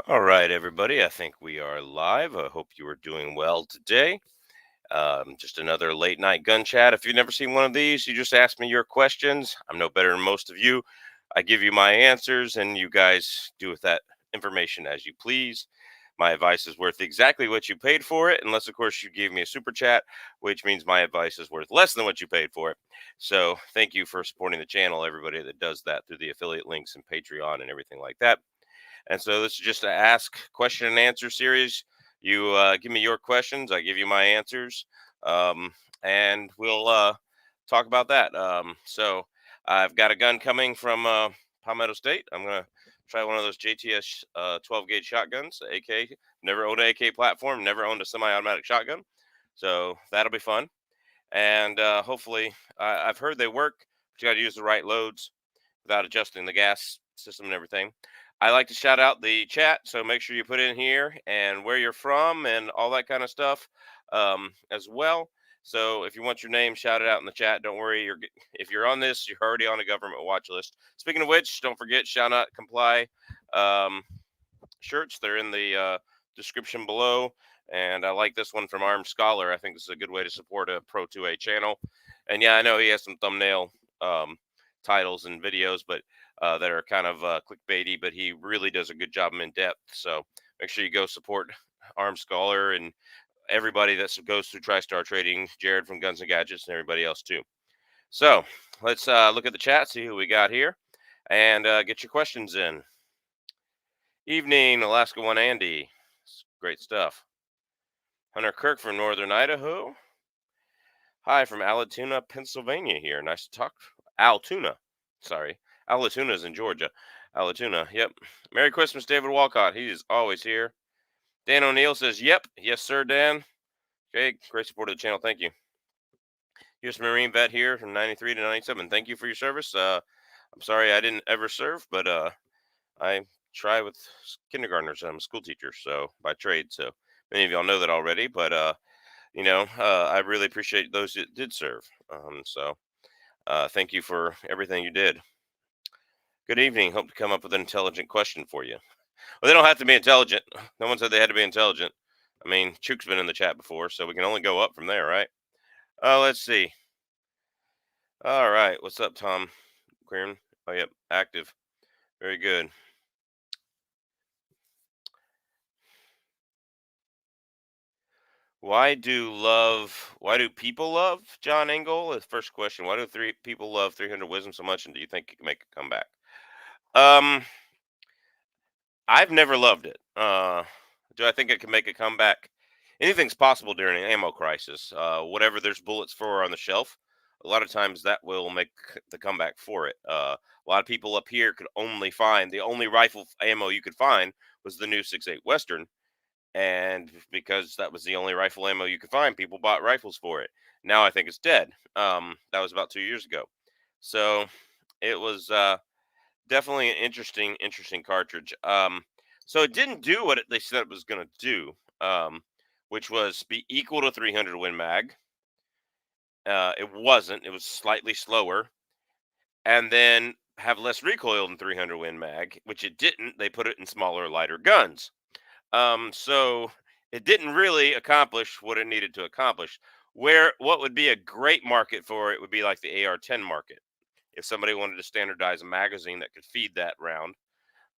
All right, everybody. I think we are live. I hope you are doing well today. Just another late night gun chat. If you've never seen one of these, you just ask me your questions. I'm no better than most of you. I give you my answers, and you guys do with that information as you please. My advice is worth exactly what you paid for it, unless, of course, you gave me a super chat, which means my advice is worth less than what you paid for it. So, thank you for supporting the channel, everybody that does that through the affiliate links and Patreon and everything like that. And so this is just a ask question and answer series. You give me your questions, I give you my answers, um, and we'll talk about that. So I've got a gun coming from Palmetto State. I'm gonna try one of those JTS 12 gauge shotguns, AK. Never owned an AK platform, never owned a semi-automatic shotgun, so that'll be fun. And hopefully, I've heard they work, but you got to use the right loads without adjusting the gas system and everything. I like to shout out the chat, so make sure you put in here and where you're from and all that kind of stuff as well. So if you want your name shouted out in the chat, don't worry. If you're on this, you're already on a government watch list. Speaking of which, don't forget Shall Not Comply um, shirts. They're in the description below. And I like this one from Armed Scholar. I think this is a good way to support a Pro 2A channel. And yeah, I know he has some thumbnail um, titles and videos, but that are kind of clickbaity. But he really does a good job in depth. So make sure you go support Armed Scholar and everybody that goes through TriStar Trading, Jared from Guns and Gadgets, and everybody else too. So let's look at the chat, see who we got here, and get your questions in. Evening, Alaska One Andy. Great stuff. Hunter Kirk from Northern Idaho. Hi from Alatoona, Pennsylvania here. Nice to talk. Altoona. Sorry. Alatoona's in Georgia. Alatoona. Yep. Merry Christmas, David Walcott. He is always here. Dan O'Neill says, yep. Yes, sir, Dan. Okay. Great support of the channel. Thank you. U.S. Marine vet here from 93 to 97. Thank you for your service. I'm sorry I didn't ever serve, but I try with kindergartners. I'm a school teacher, so by trade. So many of y'all know that already, but I really appreciate those that did serve. So thank you for everything you did. Good evening. Hope to come up with an intelligent question for you. Well, they don't have to be intelligent. No one said they had to be intelligent. I mean, Chook's been in the chat before, so we can only go up from there, right? Let's see. All right. What's up, Tom Queern? Oh, yep. Active. Very good. Why do people love John Engel? The first question. Why do three people love 300 Wisdom so much, and do you think it can make a comeback? Um, I've never loved it. Do I think it can make a comeback? Anything's possible during an ammo crisis. Whatever there's bullets for on the shelf, a lot of times that will make the comeback for it. A lot of people up here could only find the only rifle ammo you could find was the new 6.8 Western, and because that was the only rifle ammo you could find, people bought rifles for it. Now I think it's dead. That was about 2 years ago, so it was definitely an interesting cartridge. So it didn't do what they said it was going to do, which was be equal to 300 Win Mag. It wasn't. It was slightly slower, and then have less recoil than 300 Win Mag, which it didn't. They put it in smaller, lighter guns. So it didn't really accomplish what it needed to accomplish. What would be a great market for it would be like the AR-10 market. If somebody wanted to standardize a magazine that could feed that round,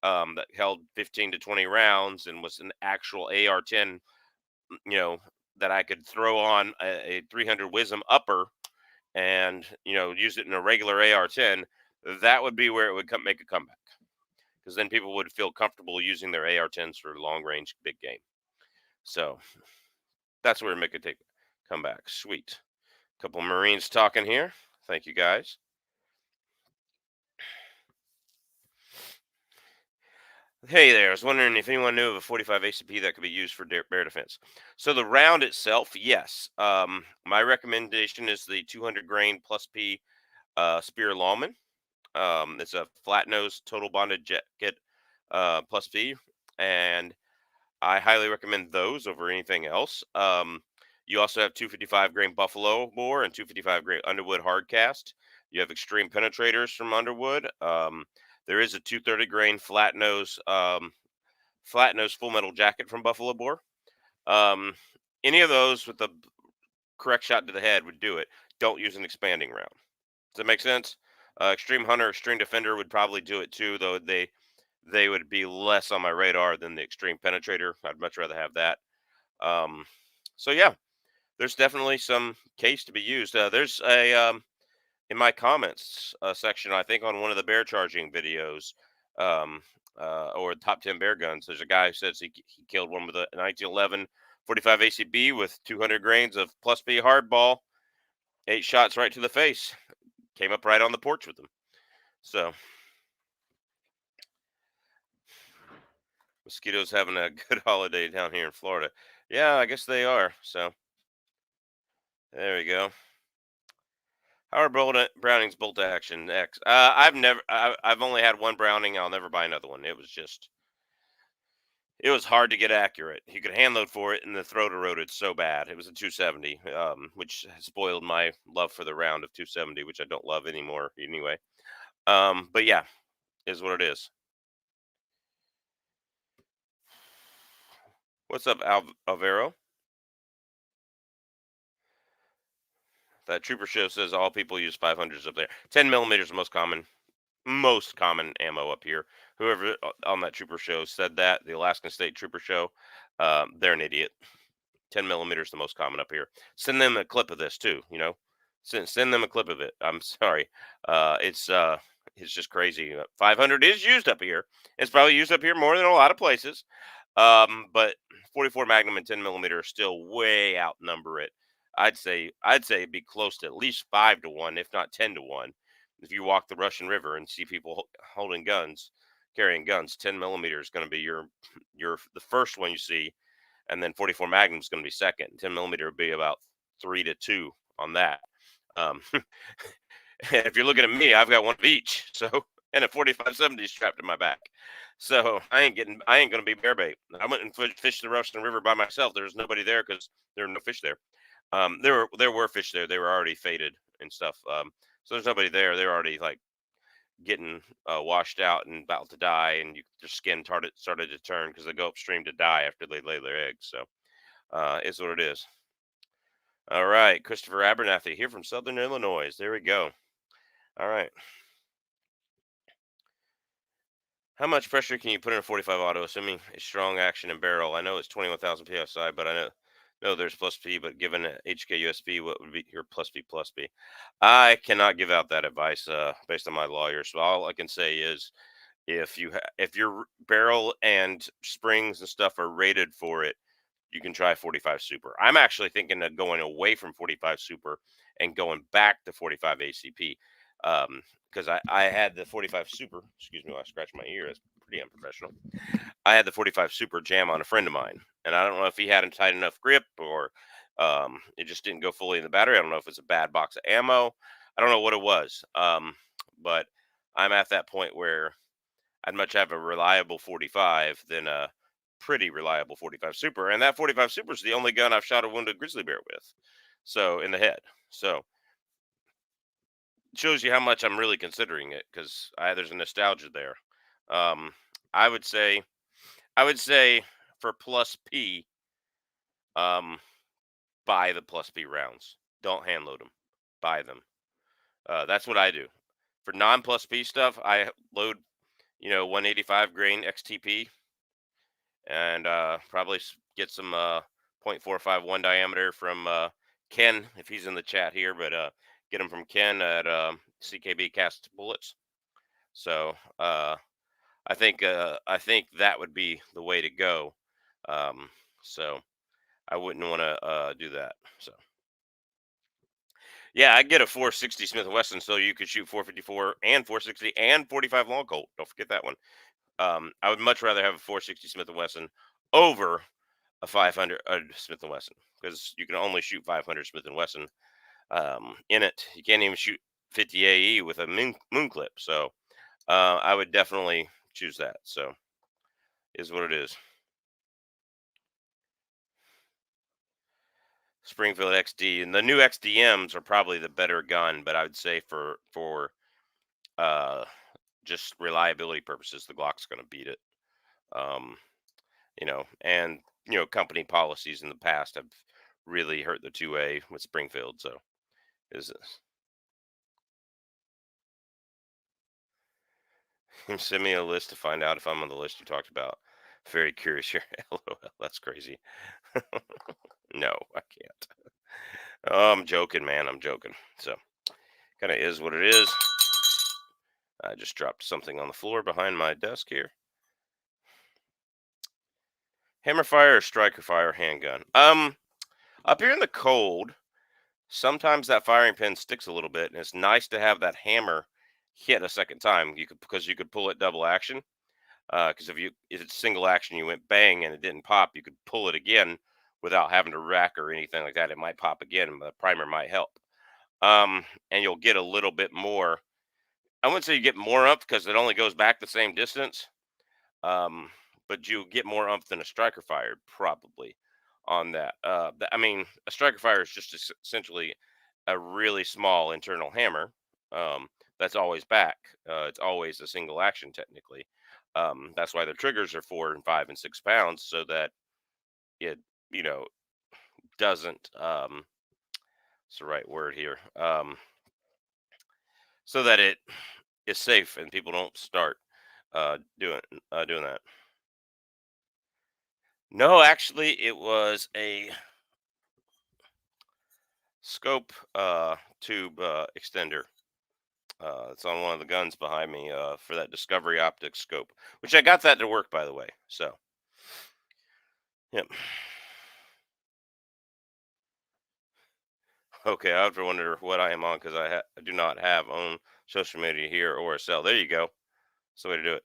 that held 15 to 20 rounds and was an actual AR-10, you know, that I could throw on a 300 Wisdom upper and use it in a regular AR-10, that would be where it would make a comeback. Because then people would feel comfortable using their AR-10s for long range big game. So that's where it could come back. Sweet. Couple Marines talking here. Thank you guys. Hey there, I was wondering if anyone knew of a 45 ACP that could be used for bear defense. So the round itself, yes. My recommendation is the 200 grain plus P Spear Lawman. It's a flat nose total bonded jet kit plus P, and I highly recommend those over anything else. You also have 255 grain Buffalo bore and 255 grain Underwood hardcast. You have extreme penetrators from Underwood. There is a 230 grain flat nose flat nose full metal jacket from Buffalo Bore. Um, any of those with the correct shot to the head would do it. Don't use an expanding round. Does that make sense? Extreme Hunter, Extreme Defender would probably do it too, though they would be less on my radar than the Extreme Penetrator. I'd much rather have that. Um, so yeah, there's definitely some case to be used. There's a in my comments section, I think on one of the bear charging videos, um, or top 10 bear guns. There's a guy who says he killed one with a 1911 45 ACB with 200 grains of plus B hardball, 8 shots right to the face. Came up right on the porch with him. So mosquitoes having a good holiday down here in Florida. Yeah, I guess they are. So there we go. How are Browning's bolt action X? I've only had one Browning. I'll never buy another one. It was hard to get accurate. You could hand load for it, and the throat eroded so bad. It was a 270, which spoiled my love for the round of 270, which I don't love anymore anyway. But yeah, is what it is. What's up, Alvaro? That Trooper Show says all people use 500s up there. 10 millimeters is most common ammo up here. Whoever on that Trooper Show said that, the Alaskan State Trooper Show, they're an idiot. 10 millimeters the most common up here. Send them a clip of this too. Send them a clip of it. I'm sorry. It's just crazy. 500 is used up here. It's probably used up here more than a lot of places. But 44 Magnum and 10 millimeter still way outnumber it. I'd say it'd be close to at least 5 to 1, if not 10 to 1. If you walk the Russian River and see people holding guns, carrying guns, 10 millimeter is going to be your the first one you see, and then 44 Magnum is going to be second. 10 millimeter would be about 3 to 2 on that. Um, if you're looking at me, I've got one of each. So and a 45-70 strapped to my back. So I ain't gonna be bear bait. I went and fished the Russian River by myself. There was nobody there because there were no fish there. There were fish there. They were already faded and stuff. So there's nobody there. They're already like getting washed out and about to die, and their skin started to turn because they go upstream to die after they lay their eggs. So it's what it is. All right, Christopher Abernathy here from Southern Illinois. There we go. All right. How much pressure can you put in a 45 auto, assuming a strong action and barrel? I know it's 21,000 psi, but I know there's plus P. But given a HKUSP, what would be your plus P plus P? I cannot give out that advice based on my lawyer. So all I can say is if your barrel and springs and stuff are rated for it, you can try 45 Super. I'm actually thinking of going away from 45 Super and going back to 45 ACP. Because I had the 45 Super. Excuse me while I scratch my ear. That's pretty unprofessional. I had the 45 Super jam on a friend of mine, and I don't know if he had a tight enough grip or it just didn't go fully in the battery. I don't know if it's a bad box of ammo. I don't know what it was. But I'm at that point where I'd much have a reliable 45 than a pretty reliable 45 Super. And that 45 Super is the only gun I've shot a wounded grizzly bear with. So in the head. So shows you how much I'm really considering it because there's a nostalgia there. Um, I would say I would say for plus P, um, buy the plus P rounds. Don't hand load them. Buy them. That's what I do. For non plus P stuff, I load 185 grain XTP and probably get some 0.451 diameter from Ken if he's in the chat here, but get them from Ken at CKB Cast Bullets. So I think that would be the way to go. So I wouldn't want to do that. So yeah, I get a 460 Smith& Wesson, so you could shoot 454 and 460 and 45 long Colt. Don't forget that one. I would much rather have a 460 Smith& Wesson over a 500 Smith& Wesson because you can only shoot 500 Smith& Wesson in it. You can't even shoot 50 AE with a moon clip. So I would definitely choose that. So is what it is. Springfield XD and the new XDMs are probably the better gun, but I would say for uh, just reliability purposes, the Glock's going to beat it. Um, And company policies in the past have really hurt the 2A with Springfield. So is this? Send me a list to find out if I'm on the list you talked about. Very curious here. LOL, that's crazy. No, I can't. Oh, I'm joking, man. I'm joking. So kind of is what it is. I just dropped something on the floor behind my desk here. Hammer fire or striker fire handgun? Up here in the cold, sometimes that firing pin sticks a little bit, and it's nice to have that hammer hit a second time. Because you could pull it double action. Because if it's single action, you went bang and it didn't pop, you could pull it again without having to rack or anything like that. It might pop again, but the primer might help. And you'll get a little bit more. I wouldn't say you get more up because it only goes back the same distance. Um, but you get more umph than a striker fire probably on that. I mean, a striker fire is just essentially a really small internal hammer that's always back. It's always a single action technically. That's why the triggers are 4 and 5 and 6 pounds, so that it you know doesn't. What's the right word here? So that it is safe and people don't start doing that. No, actually, it was a scope tube extender. It's on one of the guns behind me for that Discovery Optics scope, which I got that to work, by the way. So, yep. Okay, I have to wonder what I am on because I do not have own social media here or sell. There you go. That's the way to do it.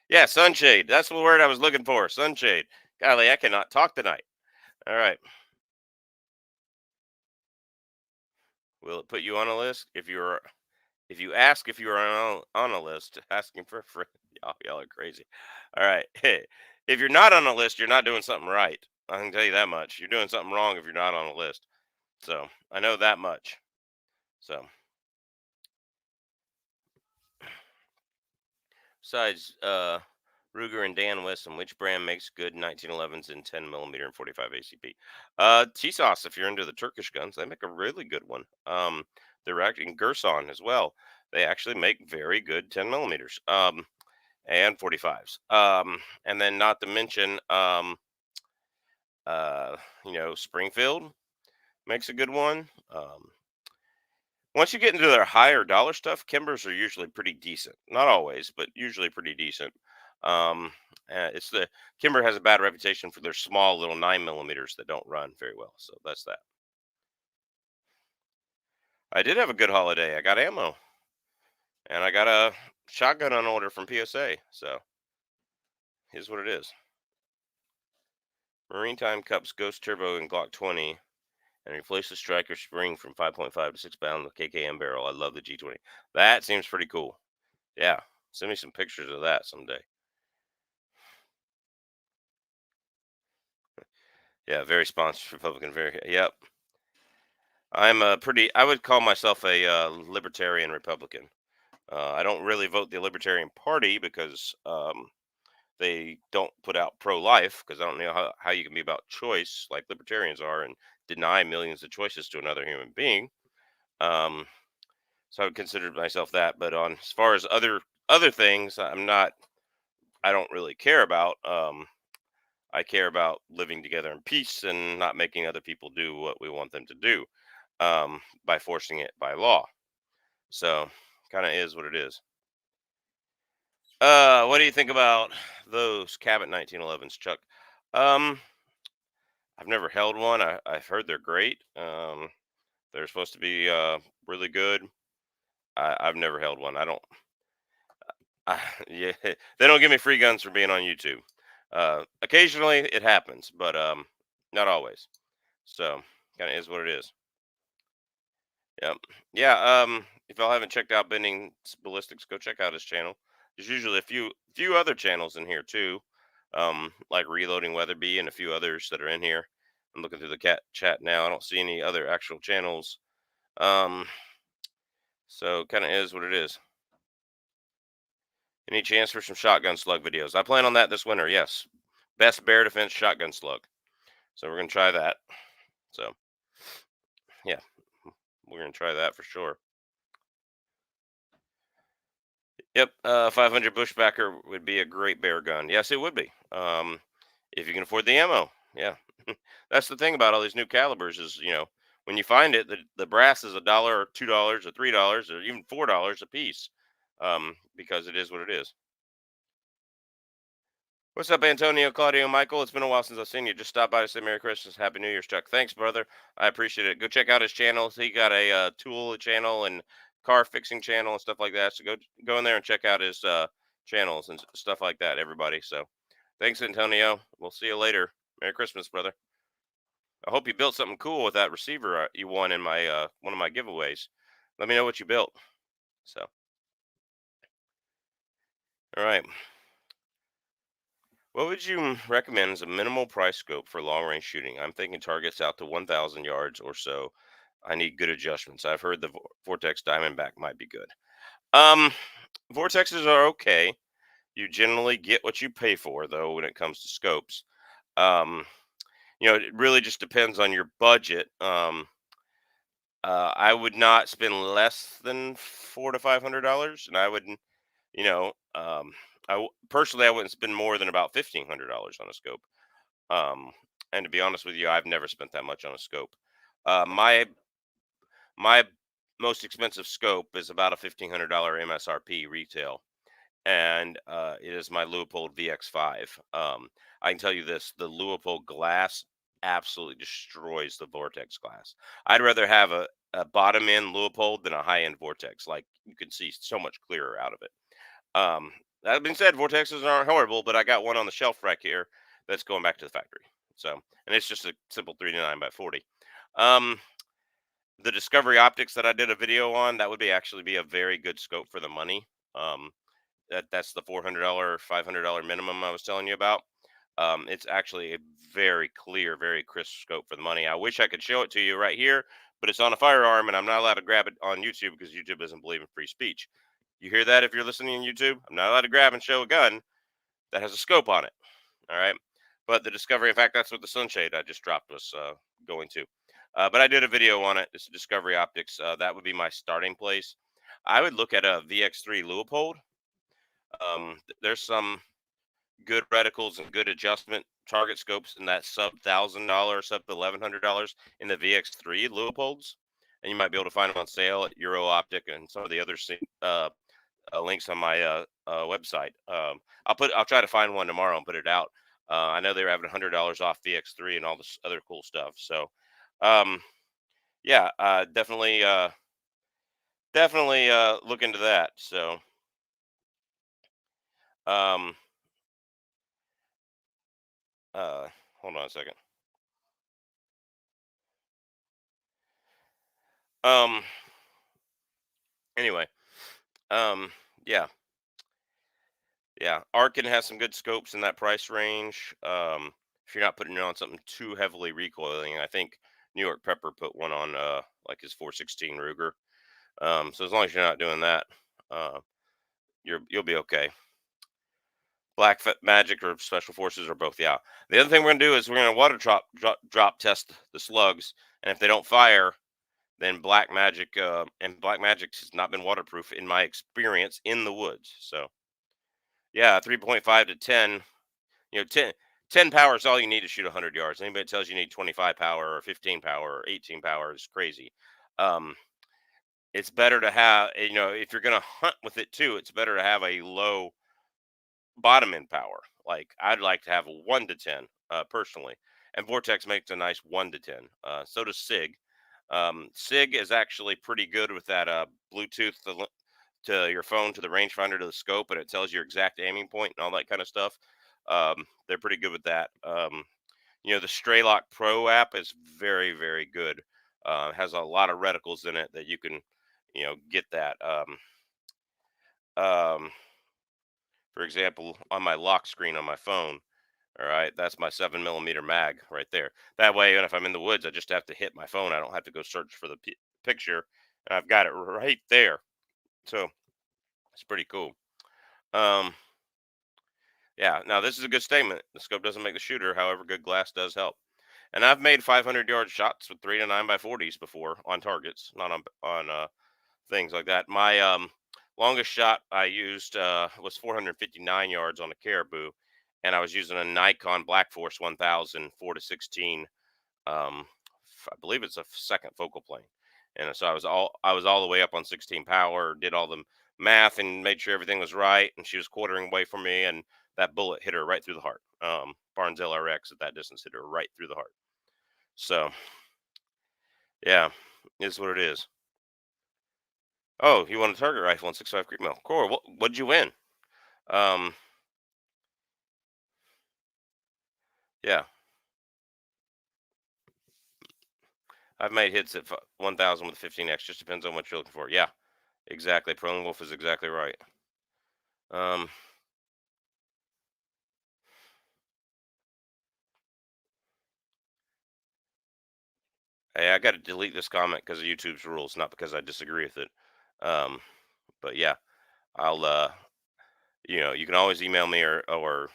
Yeah, sunshade. That's the word I was looking for. Sunshade. Golly, I cannot talk tonight. All right. Will it put you on a list if you ask if you are on a list, asking for a friend? Y'all are crazy. All right. Hey, if you're not on a list, you're not doing something right. I can tell you that much. You're doing something wrong if you're not on a list. So I know that much. So besides Ruger and Dan Wesson, which brand makes good 1911s in 10 millimeter and 45 ACP? T-Sauce, if you're into the Turkish guns, they make a really good one. They're actually Gerson as well. They actually make very good 10 millimeters. And 45s. And then not to mention, Springfield makes a good one. Once you get into their higher dollar stuff, Kimbers are usually pretty decent. Not always, but usually pretty decent. Um, it's the Kimber has a bad reputation for their small little 9 millimeters that don't run very well. So that's that. I did have a good holiday. I got ammo and I got a shotgun on order from PSA. So here's what it is. Marine Time Cups Ghost Turbo and Glock 20 and replace the striker spring from 5.5 to 6 pound with KKM barrel. I love the G20. That seems pretty cool. Yeah. Send me some pictures of that someday. Yeah, very sponsored Republican. Very, yep. I would call myself a libertarian Republican. I don't really vote the Libertarian Party because they don't put out pro-life because I don't know how you can be about choice like libertarians are and deny millions of choices to another human being. Um, so I would consider myself that. But on as far as other things, I'm not. I don't really care about. I care about living together in peace and not making other people do what we want them to do by forcing it by law. So kind of is what it is. What do you think about those Cabot 1911s, Chuck? Um, I've never held one. I've heard they're great. They're supposed to be really good. I've never held one. I don't. Yeah, they don't give me free guns for being on YouTube. Occasionally it happens, but not always. So kind of is what it is. Yep. Yeah. If y'all haven't checked out Bending Ballistics, go check out his channel. There's usually a few other channels in here too, like Reloading Weatherby and a few others that are in here. I'm looking through the chat now. I don't see any other actual channels. Um, so kind of is what it is. Any chance for some shotgun slug videos? I plan on that this winter. Yes, Best bear defense shotgun slug. So we're gonna try that. So yeah, we're gonna try that for sure. Yep, 500 bushbacker would be a great bear gun. Yes, it would be. If you can afford the ammo. Yeah, that's the thing about all these new calibers is when you find it, the brass is $1 or $2 or $3 or even $4 a piece, because it is what it is. What's up, Antonio, Claudio, Michael? It's been a while since I've seen you. Just stop by to say Merry Christmas, Happy New Year's, Chuck. Thanks, brother. I appreciate it. Go check out his channel. He got a tool channel and car fixing channel and stuff like that. So go in there and check out his channels and stuff like that, everybody. So thanks, Antonio. We'll see you later. Merry Christmas, brother. I hope you built something cool with that receiver you won in my one of my giveaways. Let me know what you built. So, all right. What would you recommend as a minimal price scope for long range shooting? I'm thinking targets out to 1,000 yards or so. I need good adjustments. I've heard the Vortex Diamondback might be good. Um, Vortexes are okay. You generally get what you pay for, though, when it comes to scopes. Um, it really just depends on your budget. I would not spend less than $400 to $500, and I wouldn't, you know, personally, I wouldn't spend more than about $1,500 on a scope. Um, and to be honest with you, I've never spent that much on a scope. My most expensive scope is about a $1,500 MSRP retail, and it is my Leupold VX5. I can tell you this: the Leupold glass absolutely destroys the Vortex glass. I'd rather have a bottom end Leupold than a high end Vortex. Like you can see so much clearer out of it. That being said, Vortexes aren't horrible, but I got one on the shelf right here that's going back to the factory. So, and it's just a simple 3 to 9 by 40. Um, the Discovery Optics that I did a video on, that would be actually be a very good scope for the money. Um, that's the $400, $500 minimum I was telling you about. It's actually a very clear, very crisp scope for the money. I wish I could show it to you right here, but it's on a firearm, and I'm not allowed to grab it on YouTube because YouTube doesn't believe in free speech. You hear that if you're listening on YouTube? I'm not allowed to grab and show a gun that has a scope on it. All right. But the Discovery, in fact, that's what the sunshade I just dropped was going to. But I did a video on it. It's a Discovery Optics. That would be my starting place. I would look at a VX3 Leupold. There's some good reticles and good adjustment target scopes in that sub $1,000, sub $1,100 in the VX3 Leopolds, and you might be able to find them on sale at Euro Optic and some of the other links on my website. I'll try to find one tomorrow and put it out. I know they're having $100 off VX3 and all this other cool stuff. So, um, yeah, definitely look into that. So, um, uh, hold on a second. Um, anyway, um, yeah, yeah. Arkin has some good scopes in that price range. If you're not putting it on something too heavily recoiling, I think New York Pepper put one on like his 416 Ruger. So as long as you're not doing that, uh, you'll be okay. Magic or Special Forces or both. Yeah. The other thing we're gonna do is we're gonna water drop test the slugs, and if they don't fire, then Black Magic and Black Magic has not been waterproof in my experience in the woods. So yeah, 3.5 to 10. 10 power is all you need to shoot 100 yards. Anybody that tells you need 25 power or 15 power or 18 power is crazy. Um, it's better to have, if you're going to hunt with it too, it's better to have a low bottom end power. Like I'd like to have a 1 to 10 personally. And Vortex makes a nice 1 to 10. So does SIG. SIG is actually pretty good with that Bluetooth to your phone, to the rangefinder, to the scope, and it tells your exact aiming point and all that kind of stuff. They're pretty good with that. The Straylock Pro app is very, very good. Has a lot of reticles in it that you can, get that. Um, for example, on my lock screen on my phone, all right, that's my 7 millimeter mag right there. That way, and if I'm in the woods, I just have to hit my phone. I don't have to go search for the picture, and I've got it right there. So it's pretty cool. Um, Yeah. Now this is a good statement. The scope doesn't make the shooter. However, good glass does help. And I've made 500-yard shots with 3 to 9 by 40s before on targets, not on things like that. My longest shot I used was 459 yards on a caribou, and I was using a Nikon Black Force 1000 4 to 16. I believe it's a second focal plane, and so I was all the way up on 16 power. Did all the math and made sure everything was right, and she was quartering away from me, and that bullet hit her right through the heart. Barnes LRX at that distance hit her right through the heart. So yeah, is what it is. Oh, you want a target rifle and 6.5 Creek Mill? Cool. What'd you win? Um, yeah, I've made hits at 1,000 with 15x. Just depends on what you're looking for. Yeah, exactly. Prone Wolf is exactly right. Um, hey, I got to delete this comment because of YouTube's rules, not because I disagree with it. Um, but yeah, I'll you can always email me or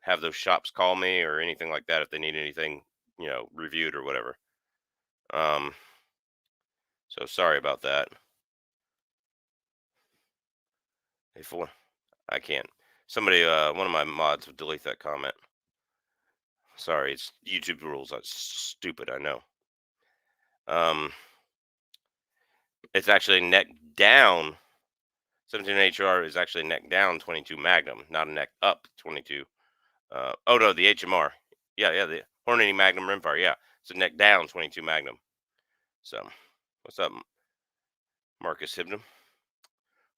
have those shops call me or anything like that if they need anything reviewed or whatever. Um, so sorry about that. If I can't. Somebody, one of my mods would delete that comment. Sorry, it's YouTube rules. That's stupid. I know. Um, it's actually neck down. 17 HR is actually neck down 22 Magnum, not a neck up 22. Oh no, the HMR. Yeah, yeah, the Hornady Magnum Rimfire. Yeah, it's a neck down 22 Magnum. So, what's up, Marcus Hibnam?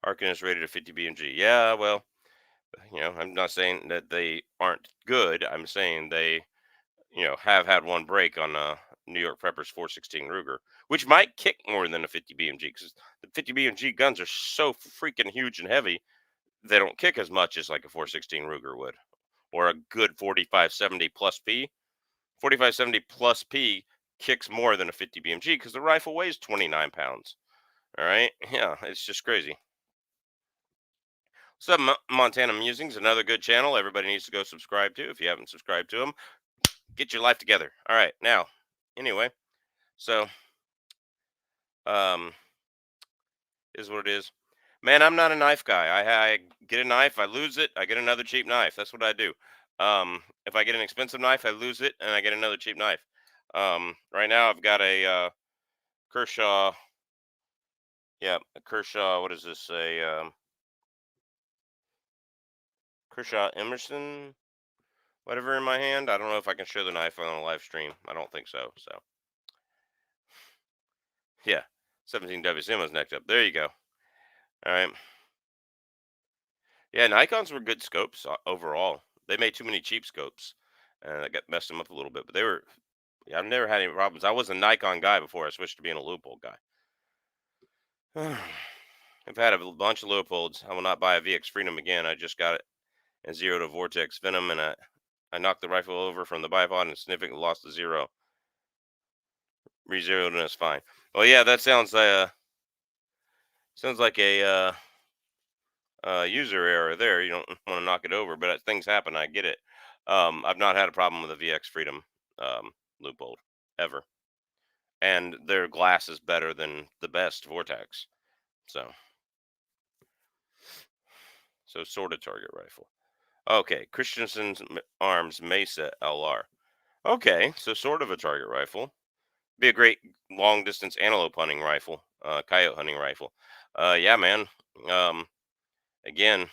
Arkin is rated a 50 BMG. Yeah, well, I'm not saying that they aren't good. I'm saying they have had one break on New York Prepper's 416 Ruger, which might kick more than a 50 BMG because the 50 BMG guns are so freaking huge and heavy. They don't kick as much as like a 416 Ruger would, or a good 4570 plus P. 4570 plus P kicks more than a 50 BMG because the rifle weighs 29 pounds. All right, yeah, it's just crazy. What's up, Montana Musings? Another good channel. Everybody needs to go subscribe to. If you haven't subscribed to them, get your life together. All right, now, anyway, so um, is what it is. Man, I'm not a knife guy. I get a knife, I lose it, I get another cheap knife. That's what I do. If I get an expensive knife, I lose it, and I get another cheap knife. Right now, I've got a Kershaw. Yeah, a Kershaw. What does this say? Kershaw Emerson, whatever in my hand. I don't know if I can show the knife on a live stream. I don't think so. So yeah, 17 WCM was necked up. There you go. All right. Yeah, Nikons were good scopes overall. They made too many cheap scopes, and that got messed them up a little bit. But they were, yeah, I've never had any problems. I was a Nikon guy before I switched to being a Leupold guy. I've had a bunch of Leopolds. I will not buy a VX Freedom again. I just got it and zeroed a Vortex Venom, and I knocked the rifle over from the bipod and significantly lost the zero. Re-zeroed and it's fine. Well, yeah, that sounds like a user error there. You don't want to knock it over, but things happen. I get it. I've not had a problem with a VX Freedom Leupold ever, and their glass is better than the best Vortex. So sort of target rifle. Okay, Christensen's Arms Mesa LR. Okay, so sort of a target rifle. Be a great long distance antelope hunting rifle, coyote hunting rifle. Yeah, man. Um, Again,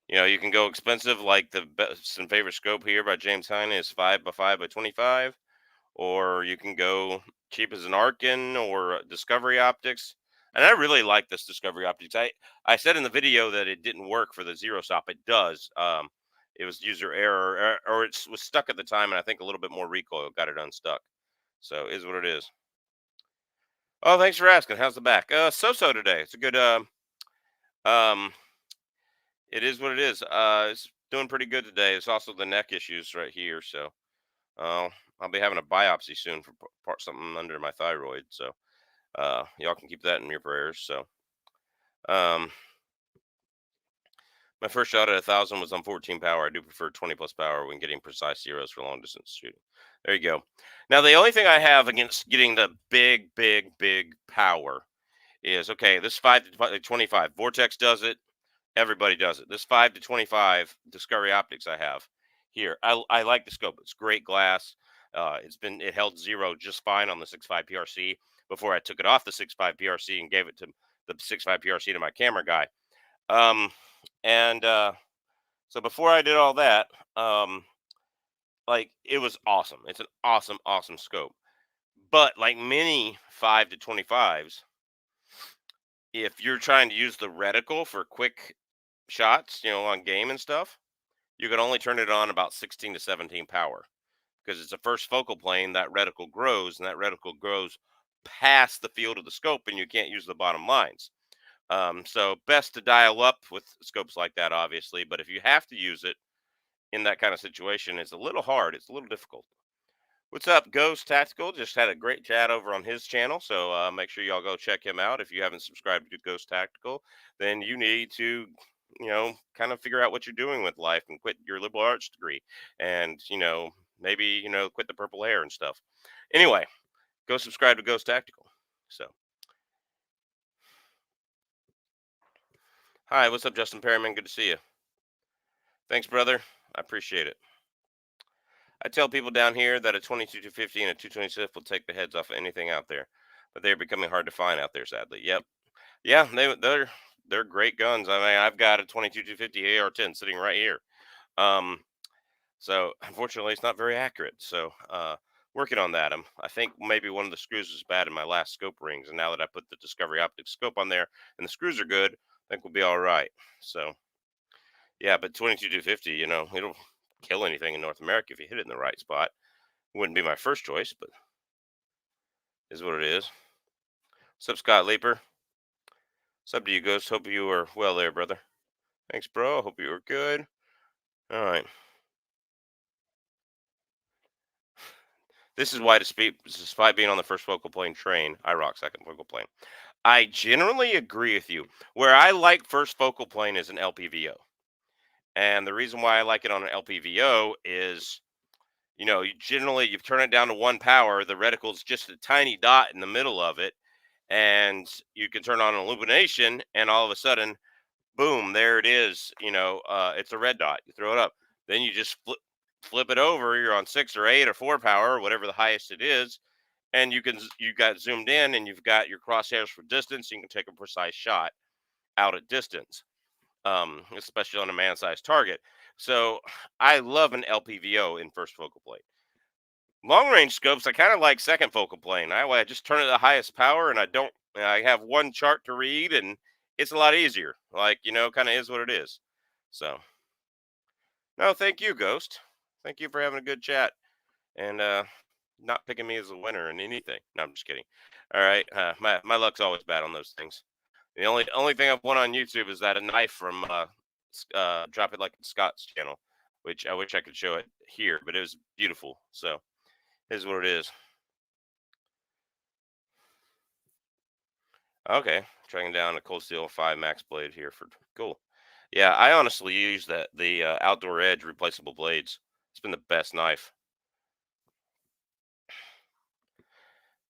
you can go expensive like the best and favorite scope here by James Heine is 5x5 by 25, or you can go cheap as an Arkin or Discovery Optics. And I really like this Discovery Optics. I said in the video that it didn't work for the zero stop. It does. It was user error, or it was stuck at the time, and I think a little bit more recoil got it unstuck. So is what it is. Oh, thanks for asking. How's the back? So today. It's a good. Um, it is what it is. It's doing pretty good today. It's also the neck issues right here. So, uh, I'll be having a biopsy soon for part something under my thyroid. So, y'all can keep that in your prayers. So, um, My first shot at 1,000 was on 14 power. I do prefer 20 plus power when getting precise zeros for long distance shooting. There you go. Now, the only thing I have against getting the big power is okay. This 5 to 25 Vortex does it. Everybody does it. This 5 to 25 Discovery Optics I have here. I like the scope. It's great glass. It held zero just fine on the 6.5 PRC before I took it off the 6.5 PRC and gave it to the 6.5 PRC to my camera guy. Um, and So before I did all that, um, like it was awesome. It's an awesome scope. But like many 5 to 25s, if you're trying to use the reticle for quick shots, on game and stuff, you can only turn it on about 16 to 17 power because it's a first focal plane. That reticle grows, and that reticle grows past the field of the scope, and you can't use the bottom lines. So best to dial up with scopes like that, obviously. But if you have to use it in that kind of situation, it's a little hard. It's a little difficult. What's up, Ghost Tactical? Just had a great chat over on his channel, so make sure y'all go check him out. If you haven't subscribed to Ghost Tactical, then you need to, kind of figure out what you're doing with life and quit your liberal arts degree, and maybe quit the purple hair and stuff. Anyway, go subscribe to Ghost Tactical. So, hi, what's up, Justin Perryman? Good to see you. Thanks, brother. I appreciate it. I tell people down here that a 22-250 and a 226 will take the heads off of anything out there, but they're becoming hard to find out there, sadly. Yep. Yeah, they're great guns. I mean, I've got a 22-250 AR-10 sitting right here. Um, so unfortunately, it's not very accurate. So working on that. I think maybe one of the screws was bad in my last scope rings, and now that I put the Discovery Optics scope on there and the screws are good, I think we'll be all right. So yeah, but 22-250, it'll kill anything in North America if you hit it in the right spot. Wouldn't be my first choice, but is what it is. What's up, Scott Leaper? What's up to you, Ghost? Hope you are well there, brother. Thanks, bro. Hope you are good. All right. This is why, despite being on the first focal plane train, I rock second focal plane. I generally agree with you. Where I like first focal plane is an LPVO. And the reason why I like it on an LPVO is, you turn it down to 1 power, the reticle's just a tiny dot in the middle of it, and you can turn on illumination, and all of a sudden, boom, there it is. It's a red dot. You throw it up, then you just flip it over. You're on 6 or 8 or 4 power, or whatever the highest it is, and you got zoomed in, and you've got your crosshairs for distance. You can take a precise shot out at distance, especially on a man-sized target. So I love an LPVO in first focal plane. Long range scopes, I kind of like second focal plane. I just turn it to the highest power, and I have one chart to read, and it's a lot easier. Like, kind of is what it is. So, no, thank you, Ghost. Thank you for having a good chat and not picking me as a winner in anything. No, I'm just kidding. All right, my luck's always bad on those things. The only thing I've won on YouTube is that a knife from Drop It Like It's Scott's channel, which I wish I could show it here, but it was beautiful. So, is what it is. Okay, tracking down a Cold Steel 5 Max blade here for cool. Yeah, I honestly use the Outdoor Edge replaceable blades. It's been the best knife.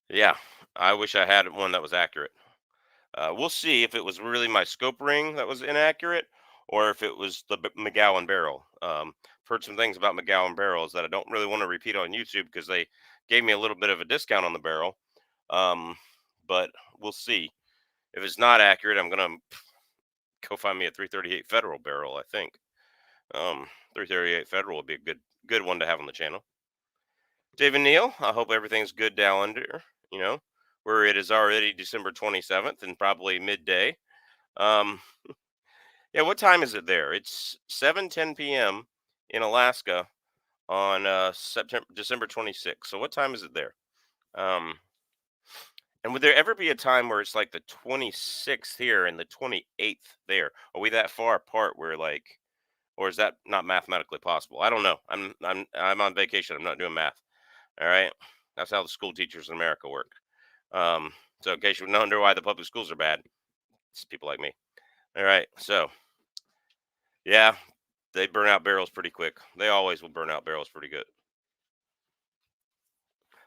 Yeah, I wish I had one that was accurate. We'll see if it was really my scope ring that was inaccurate or if it was the McGowan barrel. I've heard some things about McGowan barrels that I don't really want to repeat on YouTube because they gave me a little bit of a discount on the barrel. But we'll see. If it's not accurate, I'm gonna go find me a 338 Federal barrel. I think 338 Federal would be a good one to have on the channel. David Neal, I hope everything's good down under. Where it is already December 27th and probably midday. Um, yeah, what time is it there? It's 7:10 p.m. in Alaska on December 26th. So what time is it there? Um, and would there ever be a time where it's like the 26th here and the 28th there? Are we that far apart where like, or is that not mathematically possible? I don't know. I'm on vacation. I'm not doing math. All right, that's how the school teachers in America work. So in case you wonder why the public schools are bad, it's people like me. All right, so Yeah, they burn out barrels pretty quick. They always will burn out barrels pretty good.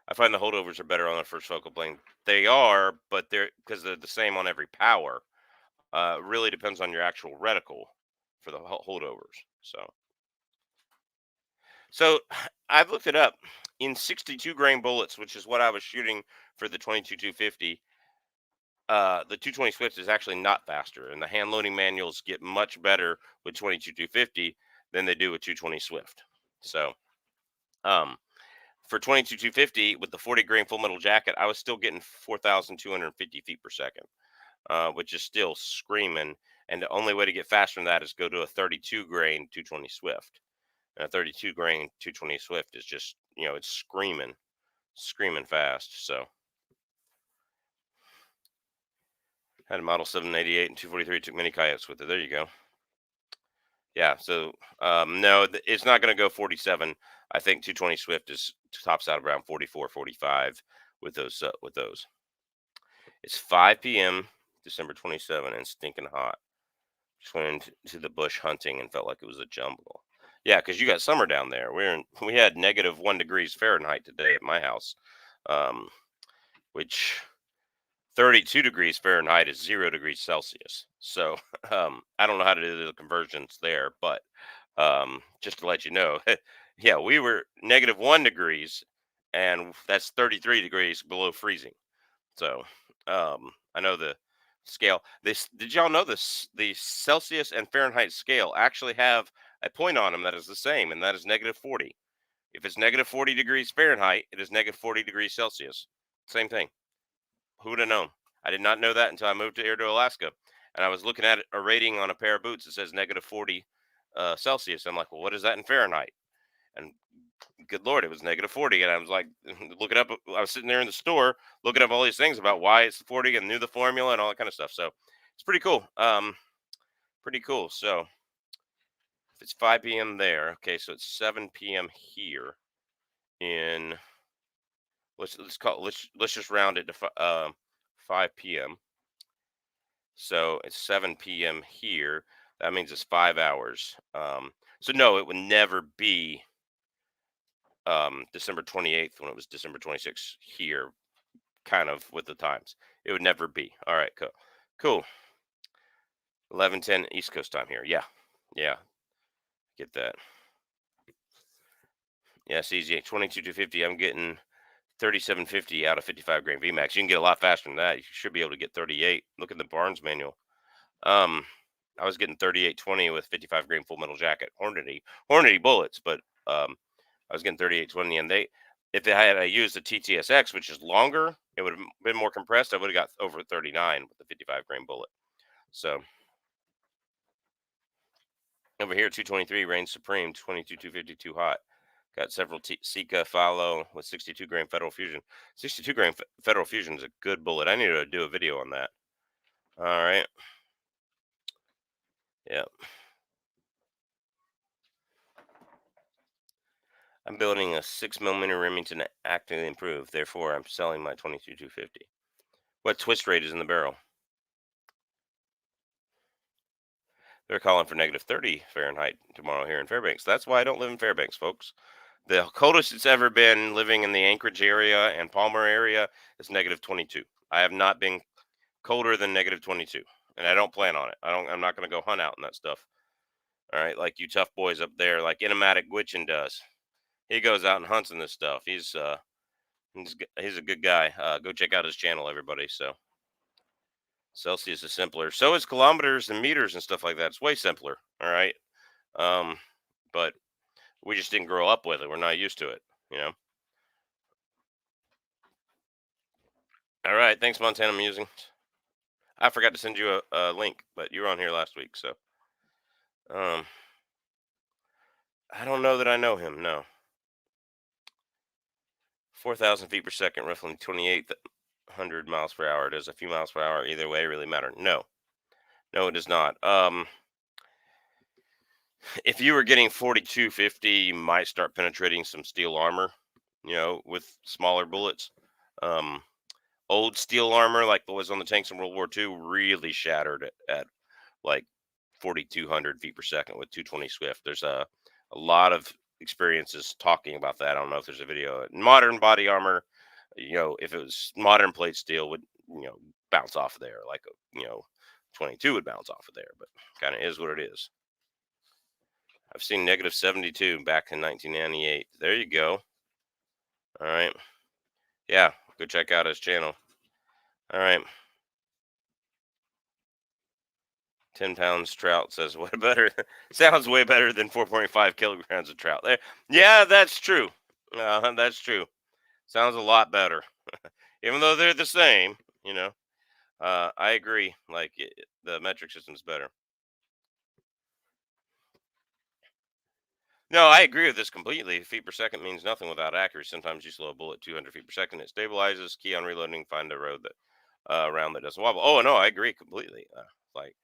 I find the holdovers are better on the first focal plane. They are, but they're because they're the same on every power. Really depends on your actual reticle for the holdovers. So I've looked it up. In 62 grain bullets, which is what I was shooting for the 22 250, the 220 Swift is actually not faster, and the hand loading manuals get much better with 22 250 than they do with 220 Swift. So, um, for 22 250 with the 40 grain full metal jacket, I was still getting 4,250 feet per second, which is still screaming. And the only way to get faster than that is go to a 32 grain 220 Swift. And a 32 grain 220 Swift is just, it's screaming fast. So had a Model 788 and 243, took mini coyotes with it. There you go. Yeah. So no, it's not going to go 47. I think 220 Swift is tops out around 44, 45 with those. It's 5 p.m. December 27 and stinking hot. Just went into the bush hunting and felt like it was a jungle. Yeah, because you got summer down there. We had negative 1 degrees Fahrenheit today at my house, um, which 32 degrees Fahrenheit is 0 degrees Celsius. So I don't know how to do the conversions there, but just to let you know, yeah, we were negative 1 degrees, and that's 33 degrees below freezing. So I know the scale. This did y'all know this? The Celsius and Fahrenheit scale actually have a point on them that is the same, and that is negative 40. If it's negative 40 degrees Fahrenheit, it is negative 40 degrees Celsius. Same thing. Who would have known? I did not know that until I moved here to Alaska, and I was looking at a rating on a pair of boots that says negative 40 Celsius. I'm like, well, what is that in Fahrenheit? And good lord, it was negative 40. And I was like, looking up, I was sitting there in the store looking up all these things about why it's 40 and knew the formula and all that kind of stuff. So it's pretty cool. Pretty cool. So if it's 5 p.m. there, okay, so it's 7 p.m. here in, let's call, let's just round it to 5 p.m. So it's 7 p.m. here. That means it's 5 hours. So no, it would never be December 28th when it was December 26th here, kind of with the times. It would never be. All right, cool. Cool. 11:10 East Coast time here. Yeah. Yeah. Get that. Yeah, it's easy. 22 to 50. I'm getting 3750 out of 55 grain VMAX. You can get a lot faster than that. You should be able to get 38. Look at the Barnes manual. Um, I was getting 3820 with 55 grain full metal jacket. Hornady bullets, but I was getting 3820, and if I had used the TTSX, which is longer, it would have been more compressed. I would have got over 39 with the 55 grain bullet. So over here, 223 reigns supreme. 22 250 too hot. Got several Sika follow with 62 grain Federal Fusion. 62 grain Federal Fusion is a good bullet. I need to do a video on that. All right. Yeah. I'm building a 6mm Remington actively improved. Therefore, I'm selling my 22 250. What twist rate is in the barrel? They're calling for negative 30 Fahrenheit tomorrow here in Fairbanks. That's why I don't live in Fairbanks, folks. The coldest it's ever been living in the Anchorage area and Palmer area is negative 22. I have not been colder than negative 22, and I don't plan on it. I'm not going to go hunt out and that stuff. All right, like you tough boys up there, like Inamatic Gwitchin does. He goes out and hunts in this stuff. He's a good guy. Go check out his channel, everybody. So Celsius is simpler. So is kilometers and meters and stuff like that. It's way simpler. All right. Um, but we just didn't grow up with it. We're not used to it. You know. All right. Thanks, Montana Musing. I forgot to send you a link, but you were on here last week, so um, I don't know that I know him. No, 4,000 feet per second, roughly 2,800 miles per hour. Does a few miles per hour either way really matter? No, no, it does not. If you were getting 4250, you might start penetrating some steel armor, with smaller bullets. Um, Old steel armor, like what was on the tanks in World War II, really shattered at like 4,200 feet per second with 220 Swift. There's a lot of experiences talking about that. I don't know if there's a video. Modern body armor, if it was modern plate steel, would bounce off of there like 22 would bounce off of there, but kind of is what it is. I've seen negative 72 back in 1998. There you go. All right. Yeah, go check out his channel. All right. 10 pounds trout says, what better? Sounds way better than 4.5 kilograms of trout. There. Yeah, that's true. That's true. Sounds a lot better. Even though they're the same, you know. I agree. Like the metric system's better. No, I agree with this completely. Feet per second means nothing without accuracy. Sometimes you slow a bullet 200 feet per second, it stabilizes. Key on reloading, find a road that round that doesn't wobble. Oh no, I agree completely. Like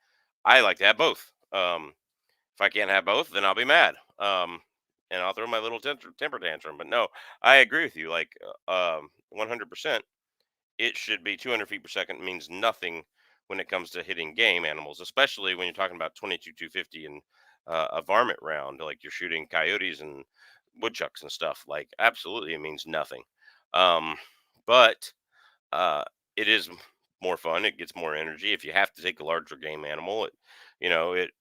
I like to have both. If I can't have both, then I'll be mad. And I'll throw my little temper tantrum. But no, I agree with you. Like 100%. It should be 200 feet per second means nothing when it comes to hitting game animals, especially when you're talking about 22 250 and a varmint round, like you're shooting coyotes and woodchucks and stuff. Like absolutely, it means nothing. Um, but it is more fun. It gets more energy. If you have to take a larger game animal, it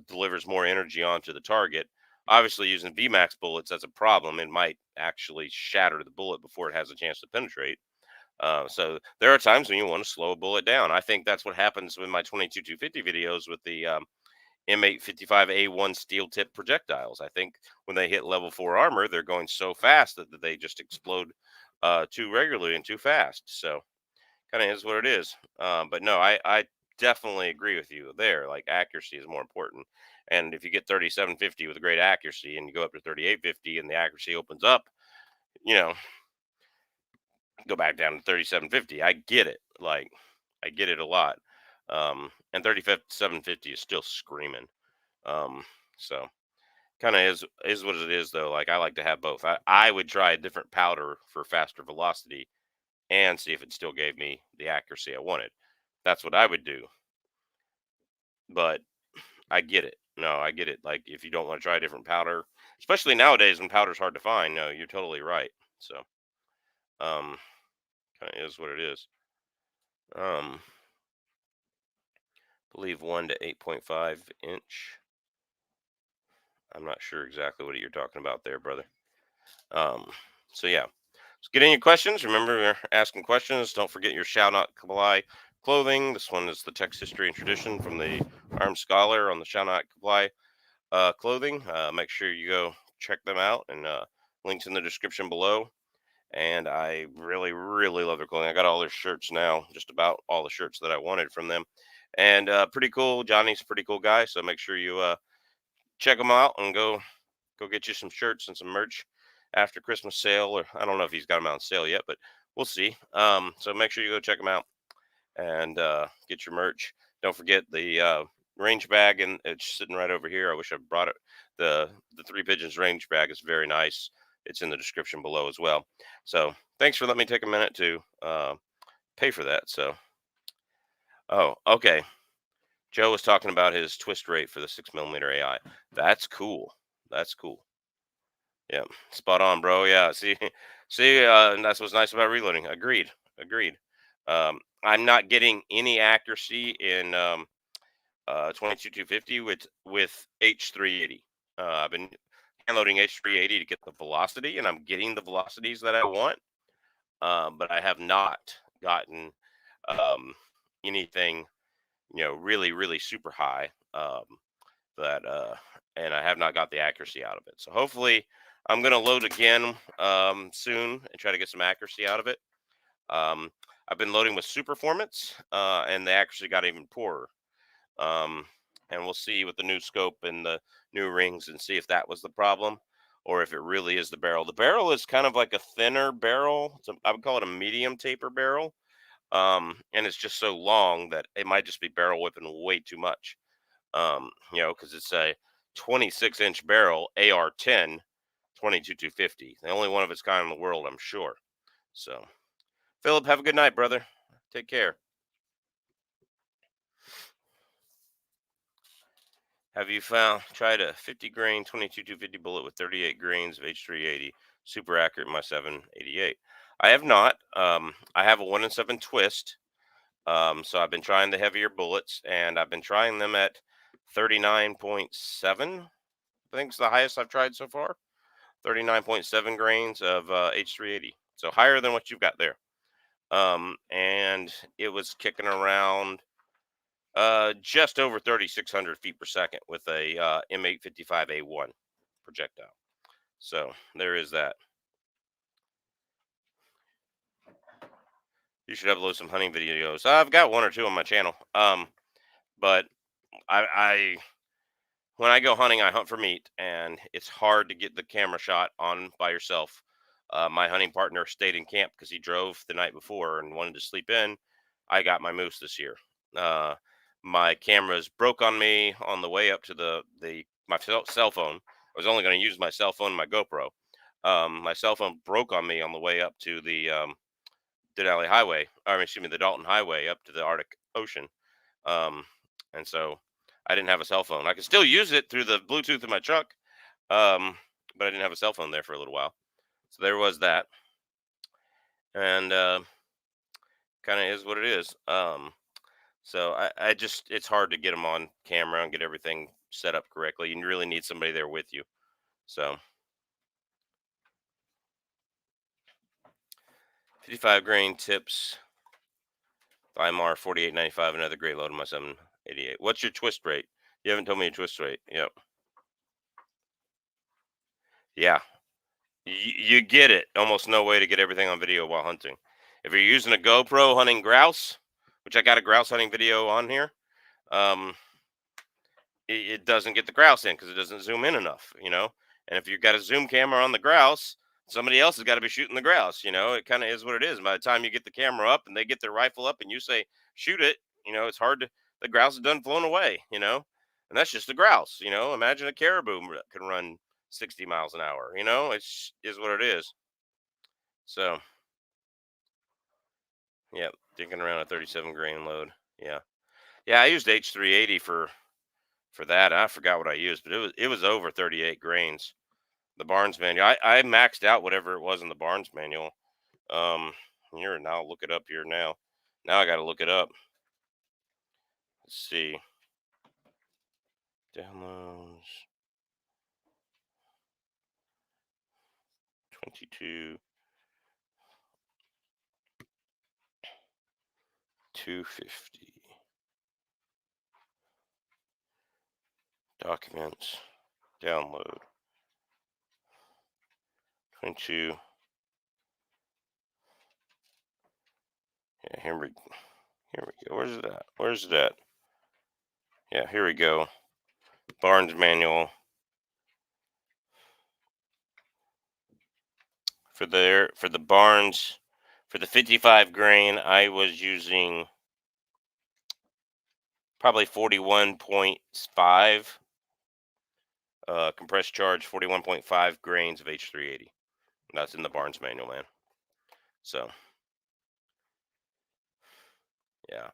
delivers more energy onto the target. Obviously, using VMAX bullets, that's a problem. It might actually shatter the bullet before it has a chance to penetrate. So there are times when you want to slow a bullet down. I think that's what happens with my 22 250 videos with the M855A1 steel tip projectiles. I think when they hit level 4 armor, they're going so fast that they just explode too regularly and too fast. So kind of is what it is. But no, I definitely agree with you there. Like accuracy is more important. And if you get 3750 with great accuracy and you go up to 3850 and the accuracy opens up, you know, go back down to 3750. I get it. Like I get it a lot. And 3750 is still screaming. Um, so kind of is what it is though. Like I like to have both. I would try a different powder for faster velocity and see if it still gave me the accuracy I wanted. That's what I would do. But I get it. No, I get it. Like if you don't want to try a different powder, especially nowadays when powder's hard to find, no, you're totally right. So um kind of is what it is. Um believe 1 to 8.5 inch. I'm not sure exactly what you're talking about there, brother. So yeah, let's get in your questions. Remember, we're asking questions. Don't forget your shout out Kabbalah clothing. This one is the text history and tradition from the Armed Scholar on the shout out Kabbalah clothing. Make sure you go check them out, and links in the description below. And I really, really love their clothing. I got all their shirts now, just about all the shirts that I wanted from them. And pretty cool. Johnny's a pretty cool guy. So make sure you check them out and go get you some shirts and some merch after Christmas sale. Or I don't know if he's got them out on sale yet, but we'll see. So make sure you go check them out and get your merch. Don't forget the range bag, and it's sitting right over here. I wish I brought it. The Three Pigeons range bag is very nice. It's in the description below as well. So thanks for letting me take a minute to pay for that. So, oh, okay. Joe was talking about his twist rate for the 6mm AI. That's cool. That's cool. Yeah, spot on, bro. Yeah, see, see, and that's what's nice about reloading. Agreed, agreed. I'm not getting any accuracy in 22 250 with H380. I've been downloading H380 to get the velocity, and I'm getting the velocities that I want. But I have not gotten um, anything, really, really super high. That and I have not got the accuracy out of it. So hopefully I'm gonna load again soon and try to get some accuracy out of it. Um, I've been loading with super performance and the accuracy got even poorer. Um, and we'll see with the new scope and the new rings and see if that was the problem or if it really is the barrel. The barrel is kind of like a thinner barrel. I would call it a medium taper barrel. And it's just so long that it might just be barrel whipping way too much. Because it's a 26-inch barrel AR-10 22 250, the only one of its kind in the world, I'm sure. So, Philip, have a good night, brother. Take care. Have you tried a 50 grain 22 250 bullet with 38 grains of H380? Super accurate, my 788. I have not. I have a 1 in 7 twist. So I've been trying the heavier bullets, and I've been trying them at 39.7. I think it's the highest I've tried so far. 39.7 grains of H380. So higher than what you've got there. And it was kicking around just over 3,600 feet per second with a M855A1 projectile. So there is that. You should upload some hunting videos. I've got one or two on my channel. But I when I go hunting, I hunt for meat, and it's hard to get the camera shot on by yourself. My hunting partner stayed in camp because he drove the night before and wanted to sleep in. I got my moose this year. Uh, my cameras broke on me on the way up to my cell phone. I was only going to use my cell phone and my GoPro. My cell phone broke on me on the way up to the Denali Highway, or excuse me, the Dalton Highway up to the Arctic Ocean. Um, and so I didn't have a cell phone. I could still use it through the Bluetooth in my truck, but I didn't have a cell phone there for a little while. So there was that, and kind of is what it is. So I just it's hard to get them on camera and get everything set up correctly. You really need somebody there with you. So 55 grain tips, Weimar 48.95, another great load of my 788. What's your twist rate? You haven't told me your twist rate. Yep. Yeah. You get it. Almost no way to get everything on video while hunting. If you're using a GoPro hunting grouse, which I got a grouse hunting video on here, um, it doesn't get the grouse in because it doesn't zoom in enough, you know. And if you've got a zoom camera on the grouse, somebody else has got to be shooting the grouse. You know, it kind of is what it is. By the time you get the camera up and they get their rifle up and you say shoot it, you know, it's hard to the grouse is done flown away. You know, and that's just a grouse. You know, imagine a caribou can run 60 miles an hour. You know, it's is what it is. So yeah, thinking around a 37 grain load. Yeah, yeah. I used H380 for that. I forgot what I used, but it was over 38 grains. The Barnes manual. I maxed out whatever it was in the Barnes manual. Here now, I'll look it up here now. Now I got to look it up. Let's see. Downloads 22 250 documents download 22. Yeah, here we go. Where's it at? Where's it at? Yeah, here we go. Barnes manual for the Barnes for the 55 grain. I was using probably 41.5 compressed charge, 41.5 grains of H380. That's in the Barnes manual, man. So yeah,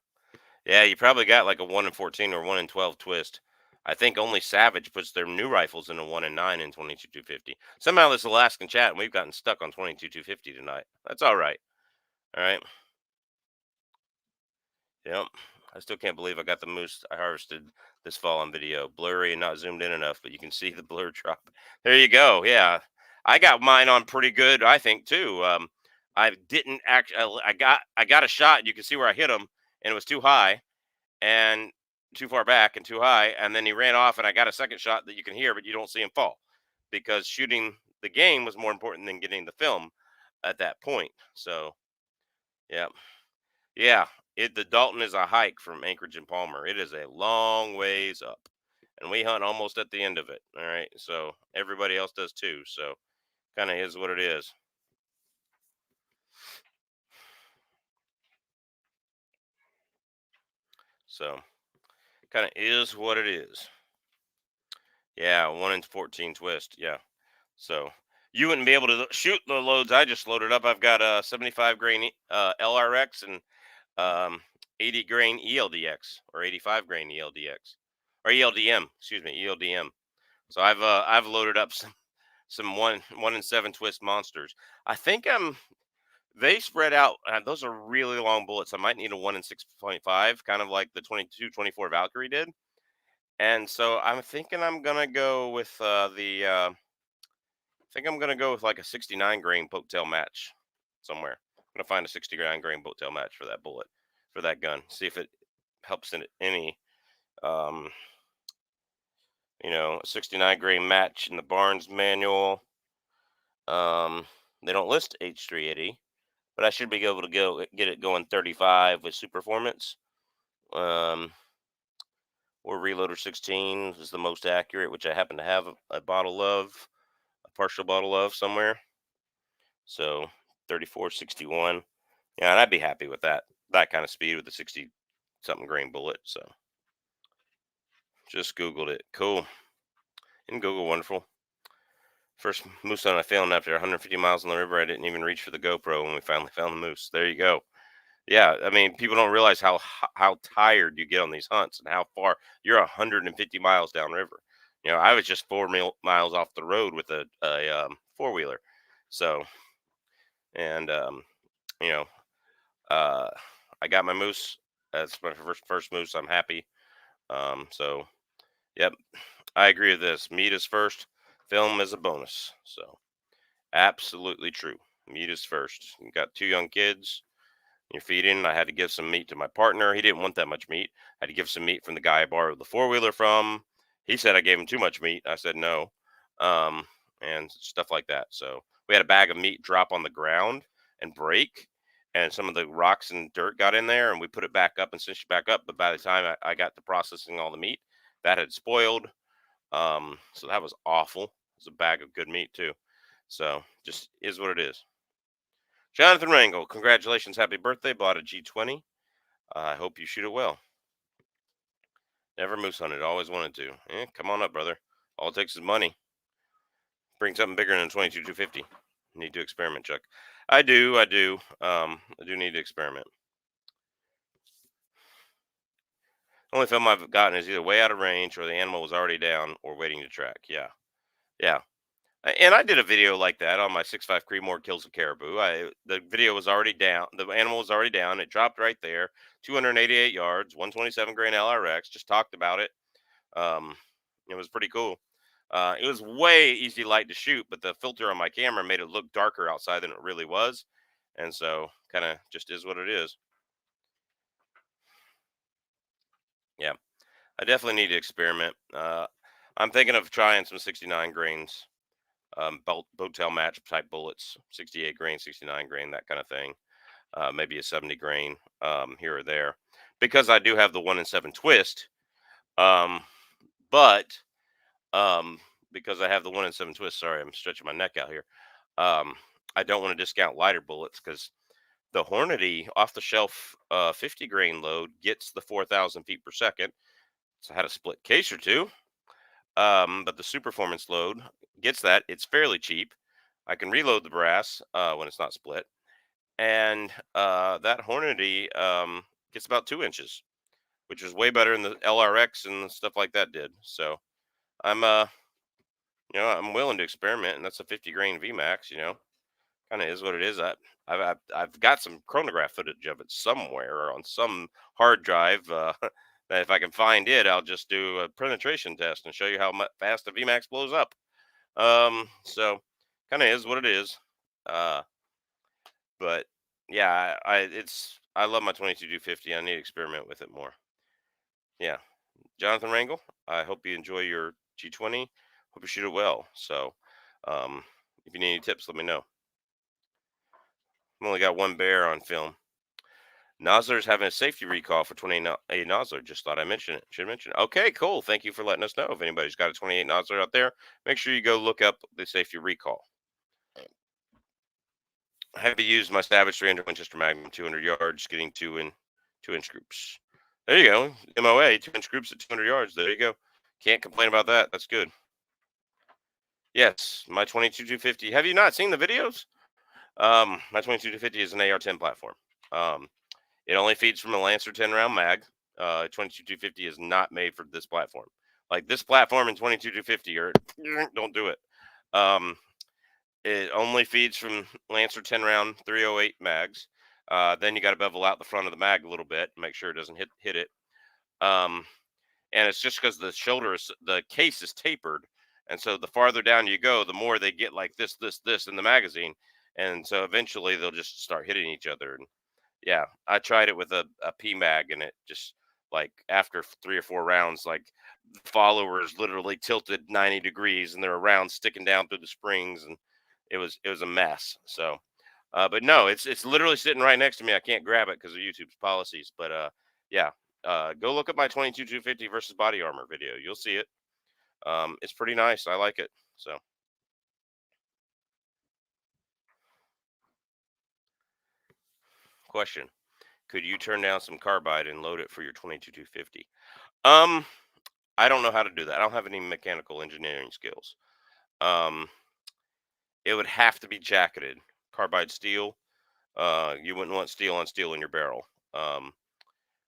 yeah, you probably got like a 1 in 14 or 1 in 12 twist. I think only Savage puts their new rifles in a 1 in 9 in 22 250. Somehow this Alaskan chat and we've gotten stuck on 22 250 tonight. That's all right. All right. Yep. I still can't believe I got the moose I harvested this fall on video. Blurry and not zoomed in enough, but you can see the blur drop. There you go. Yeah. I got mine on pretty good, I think, too. I didn't actually I got a shot and you can see where I hit him and it was too high and too far back and too high and then he ran off and I got a second shot that you can hear but you don't see him fall because shooting the game was more important than getting the film at that point. So, yeah. Yeah, the Dalton is a hike from Anchorage and Palmer. It is a long ways up, and we hunt almost at the end of it. All right, so everybody else does too. So kind of is what it is. So kind of is what it is. Yeah, 1 in 14 twist. Yeah, so you wouldn't be able to shoot the loads I just loaded up. I've got a 75 grain LRX and 80 grain ELDX or 85 grain ELDX. or ELDM, excuse me, ELDM. So I've loaded up some 1 in 7 twist monsters. I think they spread out. Those are really long bullets. I might need a 1 in 6.5, kind of like the 22-24 Valkyrie did. And so I'm thinking I'm gonna go with I think I'm gonna go with like a 69 grain poke tail match somewhere. I'm gonna find a 69 grain poke tail match for that bullet, for that gun. See if it helps in any. Um, a 69 grain match in the Barnes manual. They don't list H380, but I should be able to get it going 35 with super performance. Um, or Reloader 16 is the most accurate, which I happen to have a partial bottle of somewhere. So 3461. Yeah, and I'd be happy with that kind of speed with the 60 something grain bullet. So just Googled it. Cool. In Google, wonderful. First moose hunt I filmed after 150 miles on the river. I didn't even reach for the GoPro when we finally found the moose. There you go. Yeah, I mean, people don't realize how tired you get on these hunts and how far you're 150 miles downriver. I was just 4 miles off the road with a four wheeler. So, and you know, uh, I got my moose. That's my first moose. I'm happy. So, yep, I agree with this. Meat is first. Film is a bonus. So, absolutely true. Meat is first. You got 2 young kids. You're feeding. I had to give some meat to my partner. He didn't want that much meat. I had to give some meat from the guy I borrowed the four wheeler from. He said I gave him too much meat. I said no, and stuff like that. So we had a bag of meat drop on the ground and break, and some of the rocks and dirt got in there, and we put it back up and cinched it back up. But by the time I got to processing all the meat, that had spoiled. So that was awful. It was a bag of good meat too. So just is what it is. Jonathan Rangel, congratulations, happy birthday! Bought a G20. I hope you shoot it well. Never moose hunted, always wanted to. Come on up, brother. All it takes is money. Bring something bigger than a 22-250. Need to experiment, Chuck. I do. I do need to experiment. Only film I've gotten is either way out of range or the animal was already down or waiting to track. Yeah. Yeah. And I did a video like that on my 6.5 Creedmoor kills a caribou. The video was already down. The animal was already down. It dropped right there. 288 yards, 127 grain LRX. Just talked about it. It was pretty cool. It was way easy light to shoot, but the filter on my camera made it look darker outside than it really was. And so kind of just is what it is. Yeah, I definitely need to experiment. I'm thinking of trying some 69 grains, boat tail match type bullets, 68 grain, 69 grain, that kind of thing. Maybe a 70 grain here or there, because I do have the 1 in 7 twist. But because I have the 1 in 7 twist, sorry, I'm stretching my neck out here. I don't want to discount lighter bullets because the Hornady off the shelf 50 grain load gets the 4,000 feet per second. So I had a split case or two. But the super performance load gets that. It's fairly cheap. I can reload the brass when it's not split. And that Hornady gets about 2 inches, which is way better than the LRX and stuff like that did. So I'm I'm willing to experiment, and that's a 50 grain VMAX. Kind of is what it is. I've got some chronograph footage of it somewhere on some hard drive. That if I can find it, I'll just do a penetration test and show you how fast the VMAX blows up. So kind of is what it is. Uh, but yeah, I love my 22-250. I need to experiment with it more. Yeah, Jonathan Rangel, I hope you enjoy your G20. Hope you shoot it well. So, if you need any tips, let me know. I've only got one bear on film. Nosler's having a safety recall for 28 Nosler. Just thought I mentioned it. Should mention it. Okay, cool. Thank you for letting us know. If anybody's got a 28 Nosler out there, make sure you go look up the safety recall. I have used my Savage 300 Winchester Magnum 200 yards, getting 2-inch groups. There you go. MOA 2-inch groups at 200 yards. There you go. Can't complain about that. That's good. Yes, my 22-250. Have you not seen the videos? My 22-250 is an AR-10 platform. It only feeds from a Lancer 10 round mag. 22-250 is not made for this platform. Like this platform and 22-250 are don't do it. Um, it only feeds from Lancer 10 round 308 mags. Then you got to bevel out the front of the mag a little bit, make sure it doesn't hit it. Um, and it's just because the case is tapered, and so the farther down you go, the more they get like this in the magazine, and so eventually they'll just start hitting each other. And yeah, I tried it with a P mag, and it just like after 3 or 4 rounds, like the followers literally tilted 90 degrees, and they're around sticking down through the springs, and it was a mess. So, but no, it's literally sitting right next to me. I can't grab it because of YouTube's policies. But yeah, go look at my 22-250 versus body armor video. You'll see it. It's pretty nice. I like it. So, question: could you turn down some carbide and load it for your 22-250? Um, I don't know how to do that. I don't have any mechanical engineering skills. Um, it would have to be jacketed, carbide steel. You wouldn't want steel on steel in your barrel.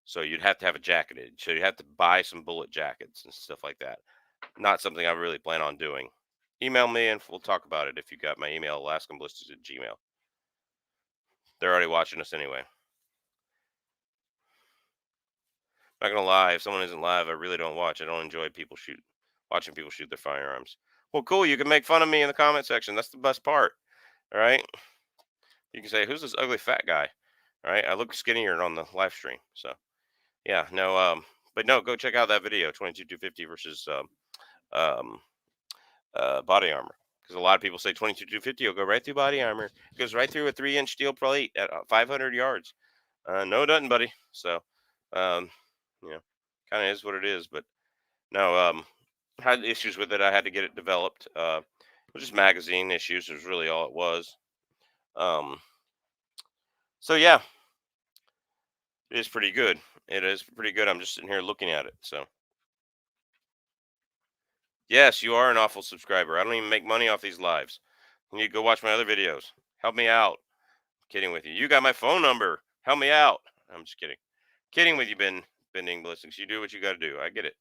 So you'd have to have it jacketed. So you have to buy some bullet jackets and stuff like that. Not something I really plan on doing. Email me and we'll talk about it if you got my email, AlaskanBallistics at Gmail. They're already watching us anyway. Not gonna lie, if someone isn't live, I really don't watch. I don't enjoy watching people shoot their firearms. Well, cool. You can make fun of me in the comment section. That's the best part. All right. You can say, "Who's this ugly fat guy?" All right. I look skinnier on the live stream. So yeah, no. But no, go check out that video, 22-250 versus um, body armor. Because a lot of people say 22-250 will go right through body armor. It goes right through a 3-inch steel plate at 500 yards. No, it doesn't, buddy. So, um, you know, kind of is what it is. But no, had issues with it. I had to get it developed. It was just magazine issues. Was really all it was. Um, so yeah, it is pretty good. It is pretty good. I'm just sitting here looking at it. So yes, you are an awful subscriber. I don't even make money off these lives. You need to go watch my other videos. Help me out. Kidding with you. You got my phone number. Help me out. I'm just kidding. Kidding with you, Bending Ballistics. You do what you got to do. I get it.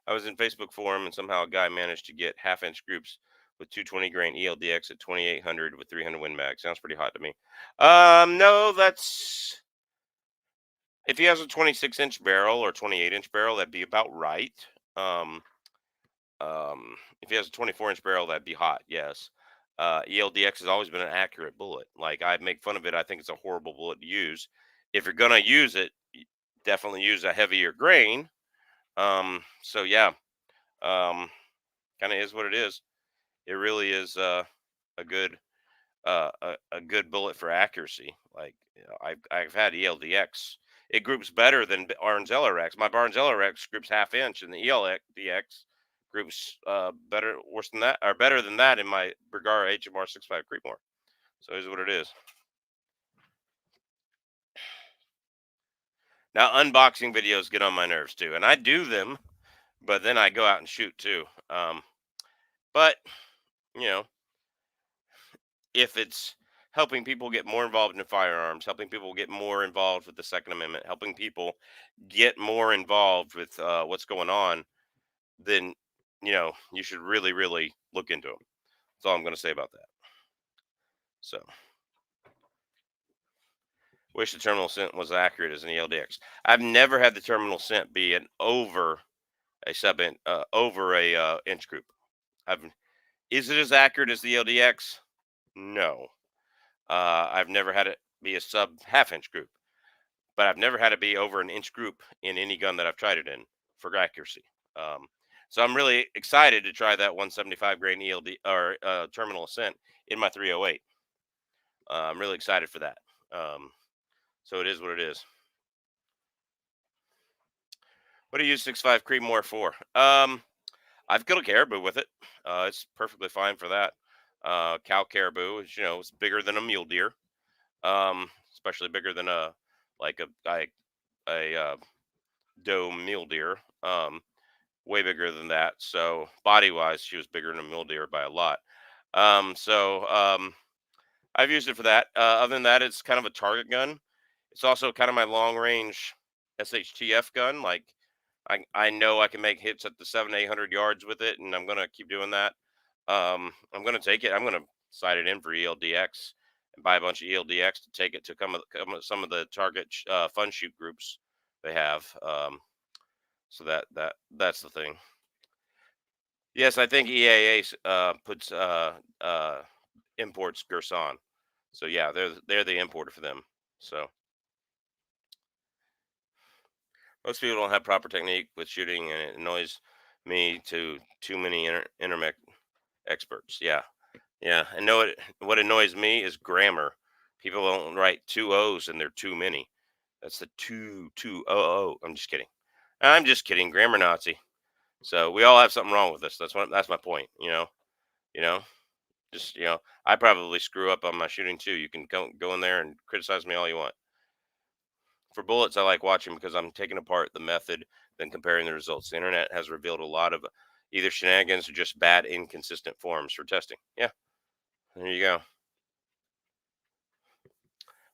I was in Facebook forum and somehow a guy managed to get half-inch groups with 220 grain ELDX at 2800 with 300 Win Mag. Sounds pretty hot to me. No, that's if he has a 26-inch barrel or 28-inch barrel, that'd be about right. Um, if he has a 24-inch barrel, that'd be hot. Yes. ELDX has always been an accurate bullet. Like I make fun of it. I think it's a horrible bullet to use. If you're gonna use it, definitely use a heavier grain. So yeah, kind of is what it is. It really is a good a good bullet for accuracy. Like I've had ELDX. It groups better than Barnes LRX. My Barnes LRX groups half-inch, and the ELDX groups better, worse than that, or better than that in my Bergara HMR 65 Creedmoor. So here's what it is. Now unboxing videos get on my nerves too, and I do them, but then I go out and shoot too. But you know, if it's helping people get more involved in firearms, helping people get more involved with the Second Amendment, helping people get more involved with what's going on, then you should really, really look into them. That's all I'm going to say about that. So, wish the terminal scent was accurate as an ELDX. I've never had the terminal scent be an over a sub in, over a inch group. I've Is it as accurate as the ELDX? No. I've never had it be a sub half-inch group, but I've never had it be over an inch group in any gun that I've tried it in for accuracy. Um, so I'm really excited to try that 175 grain ELD or terminal ascent in my 308. I'm really excited for that. So it is what it is. What do you use 6.5 Creedmoor for? I've killed a caribou with it. It's perfectly fine for that. Cow caribou is, it's bigger than a mule deer. Especially bigger than like a doe mule deer. Way bigger than that. So body wise, she was bigger than a mule deer by a lot. I've used it for that. Other than that, it's kind of a target gun. It's also kind of my long range SHTF gun. Like I know I can make hits at the 700 to 800 yards with it, and I'm gonna keep doing that. I'm gonna take it. I'm gonna sight it in for ELDX and buy a bunch of ELDX to take it to some of the target fun shoot groups they have. So that's the thing. Yes, I think EAA puts imports Gerson. So yeah, they're the importer for them. So most people don't have proper technique with shooting, and it annoys me to too many intermech experts. Yeah, yeah. And know what annoys me is grammar. People don't write two O's and they're too many. That's the two O. I'm just kidding. I'm just kidding. Grammar Nazi. So we all have something wrong with us. That's my point. You know. Just I probably screw up on my shooting too. You can go in there and criticize me all you want. For bullets, I like watching because I'm taking apart the method, then comparing the results. The internet has revealed a lot of either shenanigans or just bad, inconsistent forms for testing. Yeah, there you go.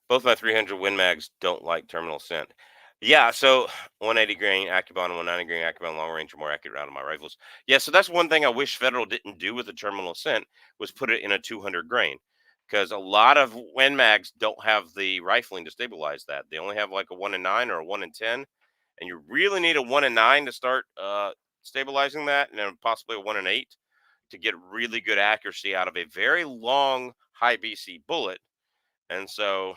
Both my 300 Win Mags don't like terminal scent. Yeah, so 180 grain Acubon and 190 grain Acubon long range are more accurate out of my rifles. Yeah, so that's one thing I wish Federal didn't do with the terminal scent was put it in a 200 grain, because a lot of Win Mags don't have the rifling to stabilize that. They only have like a 1 in 9 or a 1 in 10, and you really need a 1 in 9 to start stabilizing that, and then possibly a 1 in 8 to get really good accuracy out of a very long high BC bullet. And so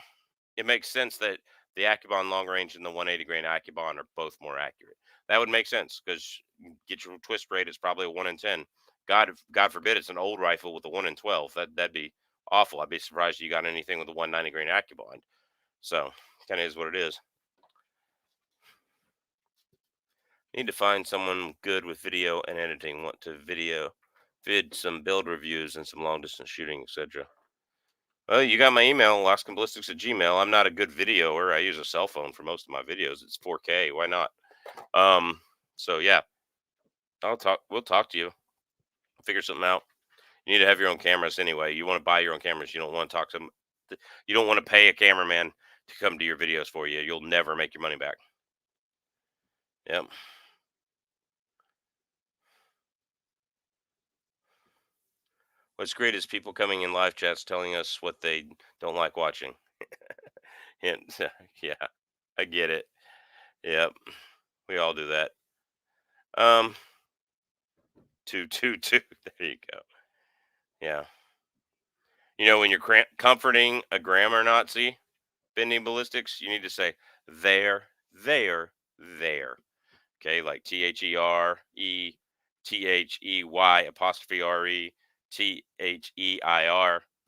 it makes sense that the Akubon long range and the 180 grain Akubon are both more accurate. That would make sense because get your twist rate, it's probably a 1 in 10. God forbid it's an old rifle with a 1 in 12. That'd be awful. I'd be surprised you got anything with a 190 grain Akubon. So kind of is what it is. Need to find someone good with video and editing. Want to vid some build reviews and some long distance shooting, etc. Well, you got my email, Ballistics at Gmail. I'm not a good videoer. I use a cell phone for most of my videos. It's 4K. Why not? Um, so yeah, We'll talk to you. Figure something out. You need to have your own cameras anyway. You want to buy your own cameras. You don't want to talk to them. You don't want to pay a cameraman to come to your videos for you. You'll never make your money back. Yep. What's great is people coming in live chats telling us what they don't like watching. And yeah, I get it. Yep. We all do that. Um, two. There you go. Yeah. When you're comforting a grammar Nazi, bending ballistics, you need to say there. Okay, like THERETHEY''RETHEIR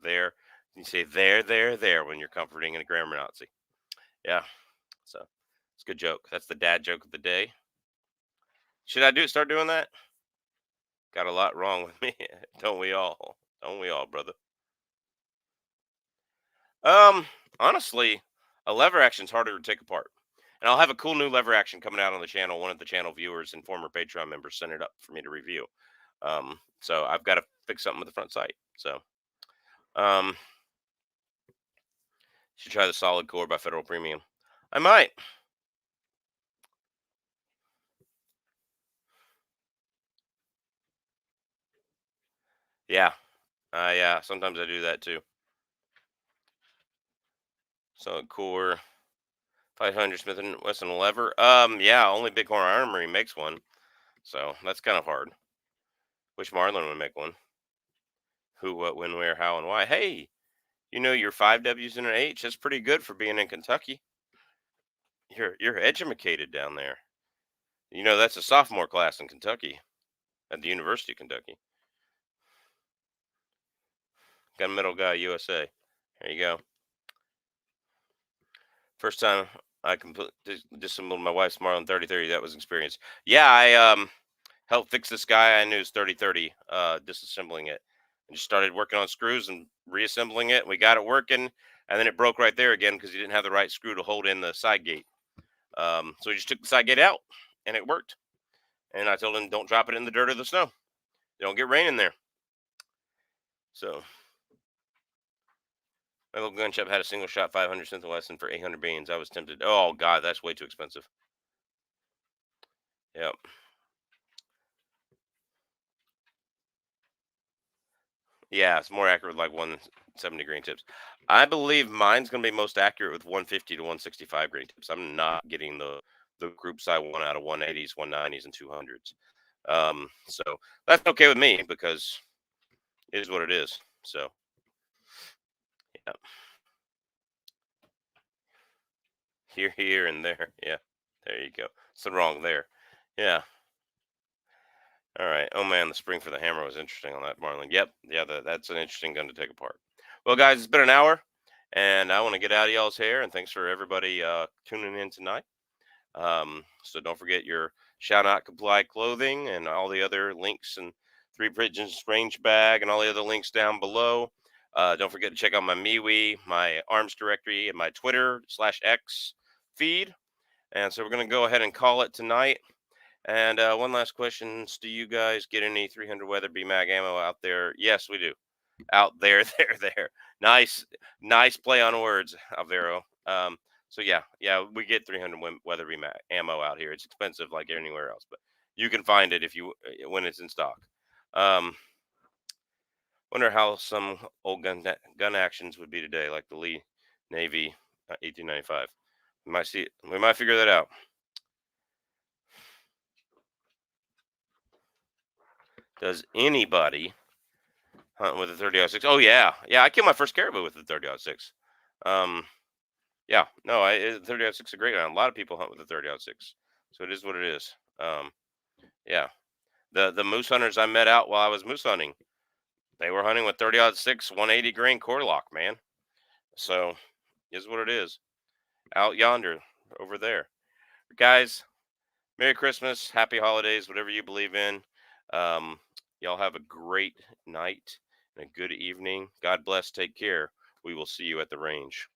there. You say there when you're comforting in a grammar Nazi. Yeah, so it's a good joke. That's the dad joke of the day. Should I start doing that? Got a lot wrong with me, don't we all? Don't we all, brother? Um, Honestly, a lever action's harder to take apart. And I'll have a cool new lever action coming out on the channel. One of the channel viewers and former Patreon members sent it up for me to review. So I've got to fix something with the front sight. So, um, should try the solid core by Federal Premium. I might. Yeah. Yeah. Sometimes I do that too. Solid core, 500 Smith and Wesson lever. Yeah. Only Bighorn Armory makes one, so that's kind of hard. Wish Marlin would make one. Who, what, when, where, how, and why. Hey, your 5 W's and an H. That's pretty good for being in Kentucky. You're educated down there. That's a sophomore class in Kentucky at the University of Kentucky. Gunmetal Guy USA. There you go. First time I disassembled my wife's Marlin 3030. That was experience. Yeah, I helped fix this guy I knew's 3030, disassembling it, and just started working on screws and reassembling it. We got it working, and then it broke right there again because he didn't have the right screw to hold in the side gate. So he just took the side gate out, and it worked. And I told him, don't drop it in the dirt or the snow. They don't get rain in there. So my local gun shop had a single shot 500 cents lesson for 800 beans. I was tempted. Oh God, that's way too expensive. Yep. Yeah, it's more accurate with like 170 grain tips. I believe mine's gonna be most accurate with 150 to 165 grain tips. I'm not getting the groups I want out of 180s, 190s, and 200s. So that's okay with me because it is what it is. So yeah, here, and there. Yeah, there you go. Something wrong there. Yeah. All right. Oh man, the spring for the hammer was interesting on that Marlin. Yep. Yeah, that's an interesting gun to take apart. Well, guys, it's been an hour, and I want to get out of y'all's hair. And thanks for everybody tuning in tonight. So don't forget your shout out comply clothing and all the other links and three pigeons range bag and all the other links down below. Don't forget to check out my MeWe, my arms directory, and my Twitter/X feed. And so we're gonna go ahead and call it tonight. And one last question: do you guys get any 300 Weatherby mag ammo out there? Yes, we do. Out there, there. Nice, nice play on words, Alvaro. So yeah, we get 300 Weatherby ammo out here. It's expensive like anywhere else, but you can find it if you when it's in stock. Um, wonder how some old gun actions would be today, like the Lee Navy 1895. We might see it. We might figure that out. Does anybody hunt with a 30-06? Oh yeah. I killed my first caribou with a 30-06. Um, Yeah, no, 30-06 is a great gun. A lot of people hunt with a 30-06, so it is what it is. Yeah, the moose hunters I met out while I was moose hunting, they were hunting with 30-06, 180 grain core lock, man. So is what it is. Out yonder, over there, guys. Merry Christmas, Happy Holidays, whatever you believe in. Um, y'all have a great night and a good evening. God bless. Take care. We will see you at the range.